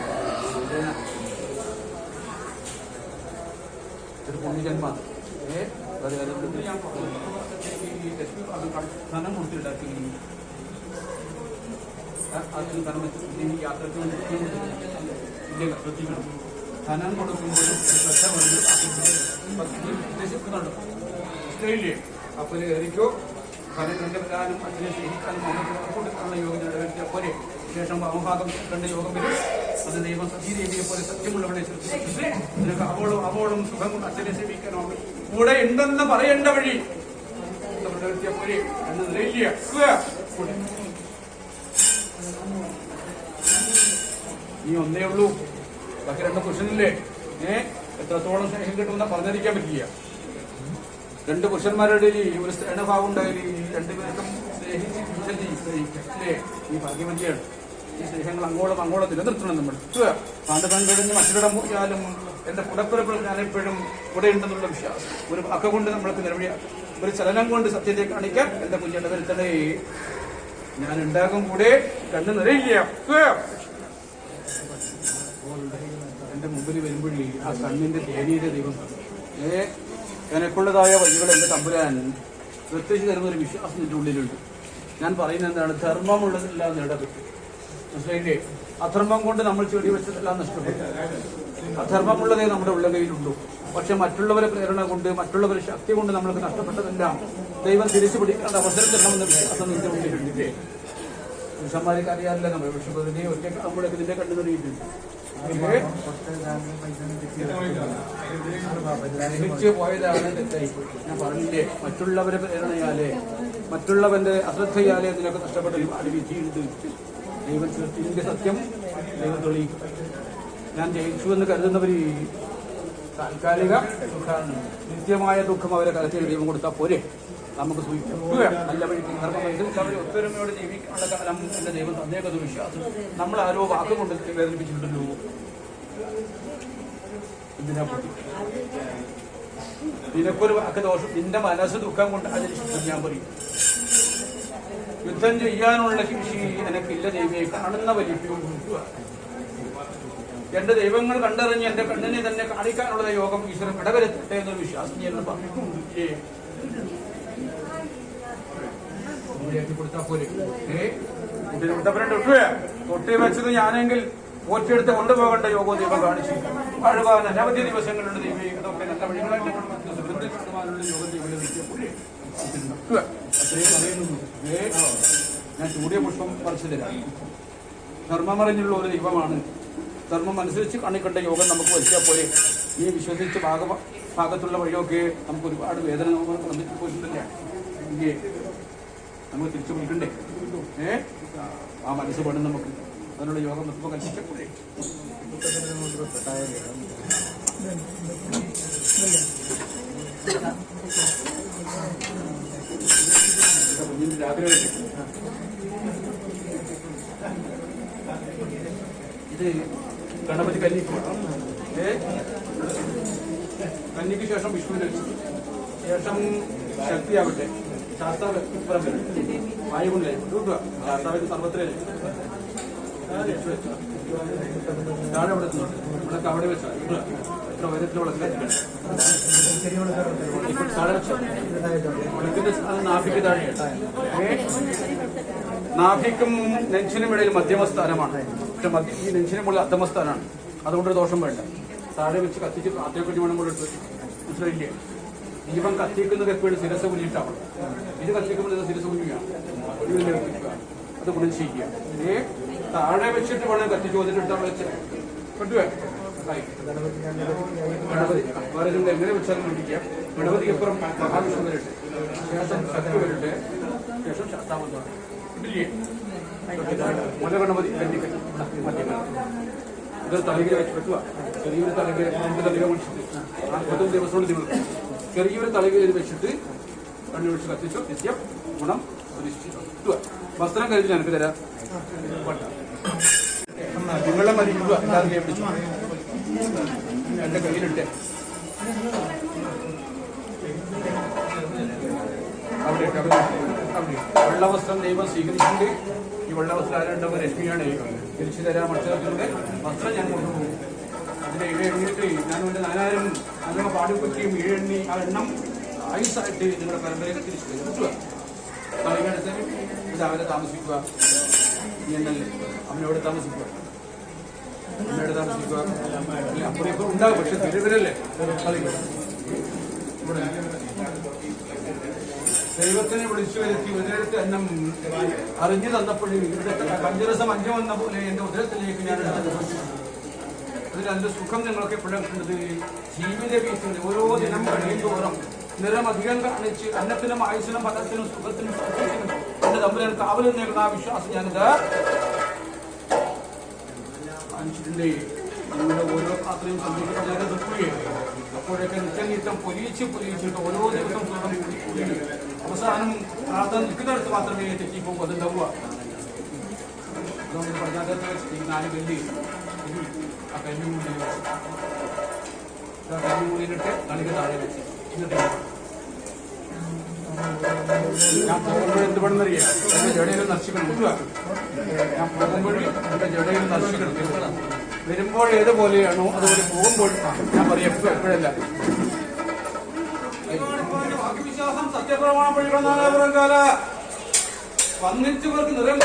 ഒരു പുണ്യജന്മാണ്. അതുകൊണ്ട് ഞാൻ ധനം കൊടുത്തിട്ടാക്കി അതിന് ധനം യാത്രയ്ക്ക് ഇല്ല ശ്രദ്ധിക്കണം. ധനം കൊടുക്കുമ്പോഴും ശ്രദ്ധ ഉദ്ദേശിക്കുന്നുണ്ട്. ഇഷ്ടമില്ലേ? അപ്പോൾ കയറിക്കോ. ധനം കണ്ടുവരാനും അതിനെ സ്നേഹിക്കാനും അമ്മയ്ക്ക് കൊടുക്കാനുള്ള യോഗം പോലെ ശേഷം വാമഭാഗം കണ്ട് യോഗം വരും. അത് ദൈവം സതീദേവിയെ പോലെ സത്യമുള്ളവളെ സൃഷ്ടിച്ചിട്ട് നിനക്ക് അവളും സുഖം കൊണ്ട് അച്ഛനെ സേവിക്കണോ കൂടെ ഉണ്ടെന്ന് പറയേണ്ട വഴി പോലെ എന്ന് നിലയില്ല. നീ ഒന്നേ ഉള്ളൂ, ബാക്കി 2 പുരുഷനില്ലേ? എത്രത്തോളം സ്നേഹം കിട്ടുമെന്ന പറഞ്ഞിരിക്കാൻ പറ്റില്ല. 2 പുരുഷന്മാരുടെ ഒരു സ്നേഹഭാവം ഉണ്ടായാലും 2 പേർക്കും സ്നേഹിച്ചില്ലേ? ഈ ഭാഗ്യമതിയാണ്. ഈ സ്നേഹങ്ങൾ അങ്ങോളം നിലനിർത്തണം നമ്മൾ. പാണ്ഡവൻ മറ്റൊരിടം പോയാലും എന്റെ പുടപ്പിറപ്പിൽ ഞാനെപ്പോഴും കൂടെ ഉണ്ടെന്നുള്ള വിശ്വാസം ഒരു വാക്ക് കൊണ്ട് നമ്മൾക്ക് നിലവിളിയാക്കും. ഒരു ചലനം കൊണ്ട് സത്യത്തെ കാണിക്കാൻ എന്റെ കുഞ്ഞിന്റെ വരുത്തണേ. ഞാൻ ഉണ്ടാകും കൂടെ കണ്ണു നിറയില്ല. എന്റെ മുമ്പിൽ വരുമ്പോഴേ ആ കണ്ണിന്റെ തേനീന്റെ ദൈവം എനക്കുള്ളതായ വഴികൾ എന്റെ തമ്പുരാൻ പ്രത്യേകിച്ച് തരുന്നൊരു വിശ്വാസം എന്റെ ഉള്ളിലുണ്ട്. ഞാൻ പറയുന്നത് എന്താണ്? ധർമ്മമുള്ളതെല്ലാം നേടപ്പെട്ടു. മനസ്സിലായില്ലേ? അധർമ്മം കൊണ്ട് നമ്മൾ ചെടി വെച്ചതെല്ലാം നഷ്ടപ്പെട്ടു. അധർമ്മമുള്ളതേ നമ്മുടെ ഉള്ള കയ്യിലുള്ളൂ. പക്ഷെ മറ്റുള്ളവരെ പ്രേരണ കൊണ്ട് മറ്റുള്ളവരെ ശക്തി കൊണ്ട് നമ്മൾക്ക് നഷ്ടപ്പെട്ടതെല്ലാം ദൈവം തിരിച്ചു പിടിക്കേണ്ട അവസരം തരണമെന്ന് വിശ്വാസം നിന്റെ ഉള്ളിലുണ്ടില്ലേ? പുരുഷന്മാർക്ക് അറിയാറില്ല നമ്മൾ. പക്ഷെ വെറുതെ ഒറ്റക്കാകുമ്പോഴൊക്കെ ഇതിന്റെ കണ്ടു നിറയിട്ടുണ്ട്. ക്ഷമിച്ചു പോയതാണ് തെറ്റായി. ഞാൻ പറഞ്ഞില്ലേ, മറ്റുള്ളവരെ പ്രേരണയാലേ മറ്റുള്ളവന്റെ അശ്രദ്ധയാലേ ഇതിനൊക്കെ നഷ്ടപ്പെട്ട ഒരുപാട് വിധിയുണ്ട്. ദൈവം ഇതിന്റെ സത്യം ദൈവം തെളിയിക്കും. ഞാൻ ജയിച്ചു എന്ന് കരുതുന്നവർ താൽക്കാലിക സുഖമാണ്. നിത്യമായ ദുഃഖം അവരെ കലത്തിൽ ദൈവം കൊടുത്താൽ പോരെ നമുക്ക് സൂചിക്കുക. നല്ല വഴിക്ക് അവർ ഒത്തൊരുമയോടെ ജീവിക്കാനുള്ള കാലം എന്റെ ദൈവം തന്നേക്കത് വിശ്വാസം. നമ്മൾ ആരോ വാക്കുകൊണ്ട് വേദനിപ്പിച്ചിട്ടുണ്ടല്ലോ. ഇതിനെ പറ്റി നിനക്കൊരു വാക്ക് ദോഷം, നിന്റെ മനസ്സ് ദുഃഖം കൊണ്ട് ആചരിച്ചിട്ട് ഞാൻ പറയും. യുദ്ധം ചെയ്യാനുള്ള ശേഷി എനിക്കില്ല ദൈവമേ, കാണുന്ന വലിപ്പം. എന്റെ ദൈവങ്ങൾ കണ്ടറിഞ്ഞ് എന്റെ കണ്ണിനെ തന്നെ കാണിക്കാനുള്ള യോഗം ഈശ്വരൻ ഇടവരുത്തട്ടെ എന്നൊരു വിശ്വാസം ഞാൻ പറഞ്ഞിട്ടുണ്ട്. കൊടുത്താൽ പോലെ തൊട്ടി വെച്ചത് ഞാനെങ്കിൽ പോറ്റിയെടുത്ത് കൊണ്ടുപോകേണ്ട യോഗം ദൈവം കാണിച്ചു. വാഴുവാൻ അനവധി ദിവസങ്ങളുണ്ട് ദൈവം. അതൊക്കെ നല്ല വഴികളായിട്ട് യോഗം ദൈവം അത്രയും പറയുന്നു. ഞാൻ ചൂടിയ പുഷ്പം പറിച്ചു തരാം. ധർമ്മമറിഞ്ഞുള്ള ഒരു ദൈവമാണ്. ധർമ്മം അനുസരിച്ച് കാണിക്കേണ്ട യോഗം നമുക്ക് വലിച്ചാൽ പോലെ ഈ വിശ്വസിച്ച് ഭാഗത്തുള്ള വഴിയൊക്കെ നമുക്ക് ഒരുപാട് വേദന നമുക്ക് വന്നിട്ട് പോയിട്ടുണ്ടല്ലേ? ഇല്ലേ? നമുക്ക് തിരിച്ചു വിളിക്കണ്ടേ? ആ മനസ്സ് പെടും നമുക്ക്. അതിനുള്ള യോഗം നമുക്ക് കൽപ്പിച്ചൂടെ? കുഞ്ഞിന്റെ ആഗ്രഹം ഇത് ഗണപതി കന്നിക്ക് കന്നിക്ക് ശേഷം വിഷ്ണുവിനെ വെച്ചു, ശേഷം ശക്തിയാവട്ടെ ശാസ്താവ് വായു കൊണ്ട് കൂട്ടുക. ശാസ്താവിന്റെ സർവത്തിലെ താഴെ അവിടെ വിളക്ക് അവിടെ വെച്ചാൽ എത്ര ഉയരത്തിൽ വിളക്ക് താഴെ വെച്ച വിളക്കിന്റെ നാഭിക്ക് താഴെയാണ്. നാഭിക്കും നെഞ്ചിനും ഇടയിൽ മധ്യമസ്ഥാനമാണ്. പക്ഷെ ഈ നെഞ്ചിനും മുകളിൽ അധമസ്ഥാനമാണ്. അതുകൊണ്ടൊരു ദോഷം വേണ്ട. താഴെ വെച്ച് കത്തിച്ച് പ്രാർത്ഥനയ്ക്ക് വേണം കൂടെ എടുത്ത്. മനസ്സിലായില്ലേ? ദീപം കത്തിക്കുന്നത് എപ്പോഴും ശിരസ കുഞ്ഞിട്ടാവണം. ഇത് കത്തിക്കുമ്പോൾ ശിരസ കുഞ്ഞുകയാണ്. ഒഴിവിൽ കത്തിക്കുക, അത് ഗുണം ചെയ്യുക. താഴെ വെച്ചിട്ട് വേണം കത്തിച്ച് വന്നിട്ട് വെച്ച് പറ്റുവേ. ഗണപതി വേറെ എങ്ങനെ വെച്ചാലും വേണ്ടിക്കാം. ഗണപതിക്കപ്പുറം മഹാവിഷ്ണു വരട്ടെ, ശേഷം ശക്തി വരട്ടെ, ശേഷം ശാസ്താവന്താണ്. ഇല്ലേ? മുലഗണപതി കണ്ടിക്കട്ടെ. ഇതൊരു തലകിൽ വെച്ച് പറ്റുക. ചെറിയൊരു തലകിൽ നമുക്ക് തലക മനുഷ്യത്ത് 40 ദിവസത്തോട് ദിവസം ചെറിയൊരു തലകിൽ ഇത് വെച്ചിട്ട് കണ്ണു വെച്ച് കത്തിച്ചു. നിത്യം ഗുണം സുനിശ്ചിതം. വസ്ത്രം കരുതി എനിക്ക് തരാം. നിങ്ങളെ മതിക്കുക. എല്ലാവരും കൈ പിടിച്ചു എന്റെ കയ്യിലിട്ട് അവിടെ വെള്ളവസ്ത്രം ദൈവം സ്വീകരിച്ചിട്ടുണ്ട്. ഈ വെള്ളവസ്ത്രം ആരുണ്ടവർ ലക്ഷ്മിയാണ് തിരിച്ചു തരാൻ മത്സരത്തിലൂടെ വസ്ത്രം ഞാൻ കൊണ്ടുപോകും. അതിന്റെ ഇഴ എണ്ണിയിട്ട് ഞാൻ എൻ്റെ 4000 നല്ല പാടുപറ്റിയും ഇഴ എണ്ണി ആ എണ്ണം ആയുസായിട്ട് നിങ്ങളുടെ പരമ്പരയൊക്കെ തിരിച്ചു കിട്ടുക. തലകെടുത്ത് ഇത് അവരെ താമസിക്കുക. നീ എന്നല്ലേ അവനോട് താമസിക്കുക, അമ്മയോട് താമസിക്കുക. അപ്പുറം ഇപ്പം ഉണ്ടാകും, പക്ഷെ തിരുവരല്ലേ ഇവിടെ ദൈവത്തിനെ വിളിച്ചു വരുത്തി ഉദരത്ത് അന്നം അറിഞ്ഞു തന്നപ്പോഴും പഞ്ചരസം 5 വന്ന പോലെ എന്റെ ഉദരത്തിലേക്ക് ഞാൻ അതിലെന്ത് സുഖം നിങ്ങൾക്ക് എപ്പോഴും കിട്ടുന്നത്? ജീവിത വീട്ടിൽ ഓരോ ദിനം കഴിയുന്തോറും നിറം അധികം കാണിച്ച് അന്നത്തിനും ആയുസിനും പദത്തിനും സുഖത്തിനും സൗഖ്യത്തിനും എന്റെ തമ്പുരാൻ കാവലിൽ നേടുന്ന ആ വിശ്വാസം ഞാനിത് കാണിച്ചിട്ടുണ്ട്. നിങ്ങളുടെ ഓരോ പാത്രയും സന്ധിക്കുന്ന ഞാൻ നിൽക്കുകയാണ്. അപ്പോഴൊക്കെ നിത്യനിത്യം പൊലിയിച്ചിട്ട് ഓരോ ദിവസം സുഖം കൂടി അവസാനം പ്രാർത്ഥന നിൽക്കുന്നിടത്ത് മാത്രമേ തെറ്റിപ്പോകും. അതുണ്ടാവുക അതുകൊണ്ട് പ്രജാതത്തെ 4 കല്ല് ആ കല്ലുകൂടിയിട്ട് കളിക്ക് താഴെ വെച്ച് എന്നിട്ട് ഞാൻ പോകുമ്പോൾ എന്ത് വേണമെന്നറിയാം, എന്റെ ജടയിൽ നശിക്കണം. ഞാൻ പോകുമ്പോഴും എന്റെ ജടയിൽ നശിക്കണം. വരുമ്പോൾ ഏതുപോലെയാണോ അതുപോലെ പോകുമ്പോൾ ഞാൻ പറയാം എപ്പോഴല്ല. വാക്യവിശ്വാസം സത്യപ്രമാണം പഠിക്കണം. കാല വന്നിച്ചവർക്ക് നിറം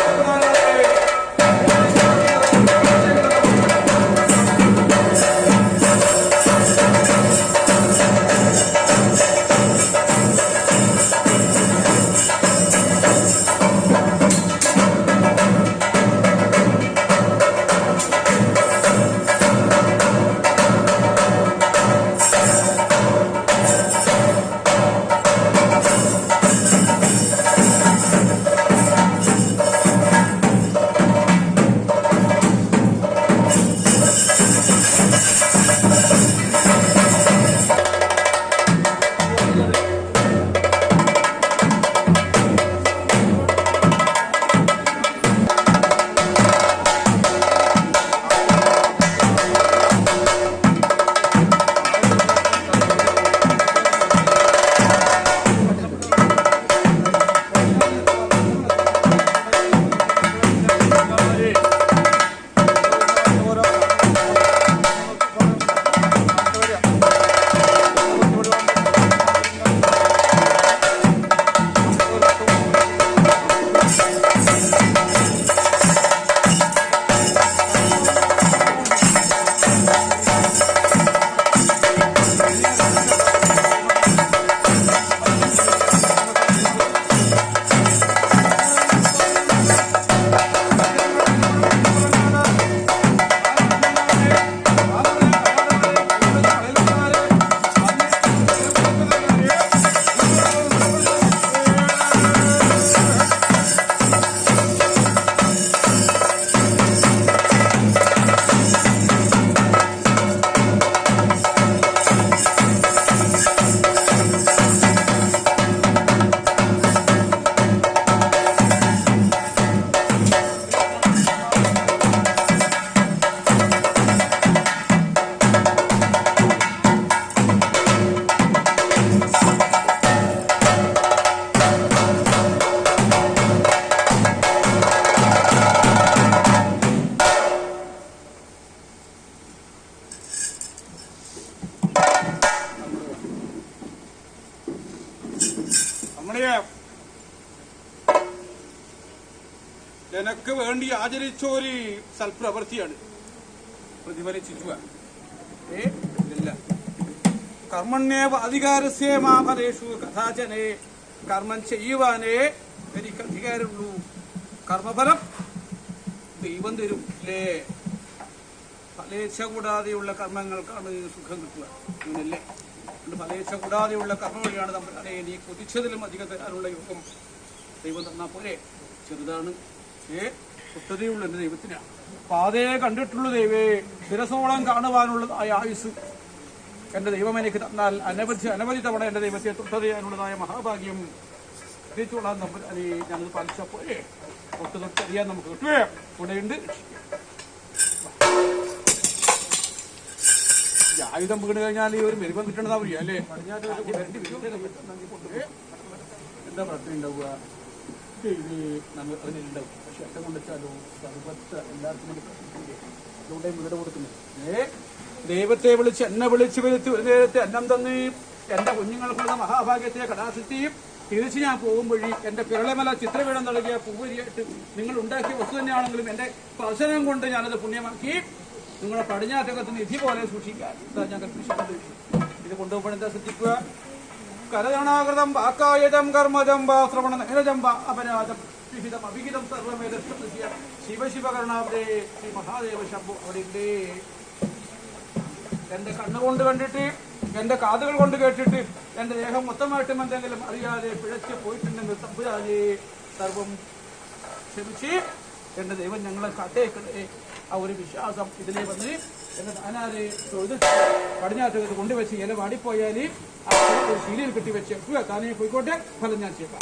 എനക്ക് വേണ്ടി ആചരിച്ച ഒരു സൽപ്രവൃത്തിയാണ് പ്രതിഫലിച്ചിട്ടുക. കർമ്മണ്യേവ അധികാരസ്യേമാ ഫലേഷു കഥാചനെ. കർമ്മം ചെയ്യുവാനേ എനിക്ക് അധികാരമുള്ളൂ. കർമ്മഫലം ദൈവം തരും അല്ലേ? ഫലേച്ഛ കൂടാതെയുള്ള കർമ്മങ്ങൾക്കാണ് സുഖം കിട്ടുക. അങ്ങനല്ലേ? ഫലേച്ഛ കൂടാതെയുള്ള കർമ്മ വഴിയാണ് നമ്മൾ നീ കൊതിച്ചതിലും അധികം തരാനുള്ള യോഗം ദൈവം തന്നാൽ പോലെ. ചെറുതാണ് ഒട്ടതയുള്ള എന്റെ ദൈവത്തിനാണ്. പാതയെ കണ്ടിട്ടുള്ള ദൈവേ, ശിരസോളം കാണുവാനുള്ളതായ ആയുസ് എന്റെ ദൈവം എനിക്ക് തന്നാൽ അനവധി തവണ എന്റെ ദൈവത്തെ തൊട്ടത് ചെയ്യാനുള്ളതായ മഹാഭാഗ്യം അറിയിച്ചോളാൻ നമ്മൾ ഞാനത് പാലിച്ചപ്പോഴേ തൊട്ടറിയാൻ നമുക്ക് കിട്ടുകയോ ഇവിടെയുണ്ട്. ആയുധം വീണ് കഴിഞ്ഞാൽ ഈ ഒരു മെരുവം കിട്ടണതാവില്ല അല്ലേ? എന്താ പ്രശ്നം ഉണ്ടാവുക? നമ്മൾ അതിനുണ്ടാവും. പക്ഷെ അറ്റം കൊണ്ടുവച്ചാലോ സർവത്ത് എല്ലാവർക്കും അതുകൊണ്ടേ വീട് കൊടുക്കുന്നത്. ദൈവത്തെ വിളിച്ച് എന്നെ വിളിച്ച് വരുത്തി ഒരു നേരത്തെ അന്നം തന്നി എന്റെ കുഞ്ഞുങ്ങൾക്കുള്ള മഹാഭാഗ്യത്തെ കടാസിറ്റിയും തിരിച്ച് ഞാൻ പോകും വഴി എന്റെ പിരളമല ചിത്രപീഠം നൽകിയ പൂവരിയായിട്ട് നിങ്ങൾ ഉണ്ടാക്കിയ വസ്തു തന്നെയാണെങ്കിലും എന്റെ സ്പർശനം കൊണ്ട് ഞാനത് പുണ്യമാക്കി നിങ്ങളുടെ പടിഞ്ഞാറ്റകത്ത് നിധി പോലെ സൂക്ഷിക്കാൻ ഞാൻ കൽപ്പിച്ചിട്ടുണ്ട്. ഇത് കൊണ്ടുപോകുമ്പോൾ എന്താ ശ്രദ്ധിക്കുക? കരജണാകൃതം വാക്കായതം കർമ്മജം വാ ശ്രവണ നേരജം വാ അപരാധം വിഹിതം അവിഹിതം സർവമേത ശിവശിവകരണാവേ ശ്രീ മഹാദേവ ശംഭു അവിടെ എൻ്റെ കണ്ണുകൊണ്ട് കണ്ടിട്ട് എൻ്റെ കാതുകൾ കൊണ്ട് കേട്ടിട്ട് എൻ്റെ ദേഹം മൊത്തമായിട്ടും എന്തെങ്കിലും അറിയാതെ പിഴച്ച് പോയിട്ടുണ്ടെങ്കിൽ തമ്പുരാനെ സർവം ക്ഷമിച്ച് എൻ്റെ ദൈവം ഞങ്ങളെ കാത്തേക്കണേ. ആ ഒരു വിശ്വാസം ഇതിലേ വന്ന് എൻ്റെ താനാരെ തൊഴുത് പടിഞ്ഞാറ്റത് കൊണ്ടുവച്ച് ഇല വാടിപ്പോയാൽ ആ ഒരു ശീലയിൽ കെട്ടിവെച്ച് താനേ പോയിക്കോട്ടെ, ഫലം ഞാൻ ചെയ്യാം.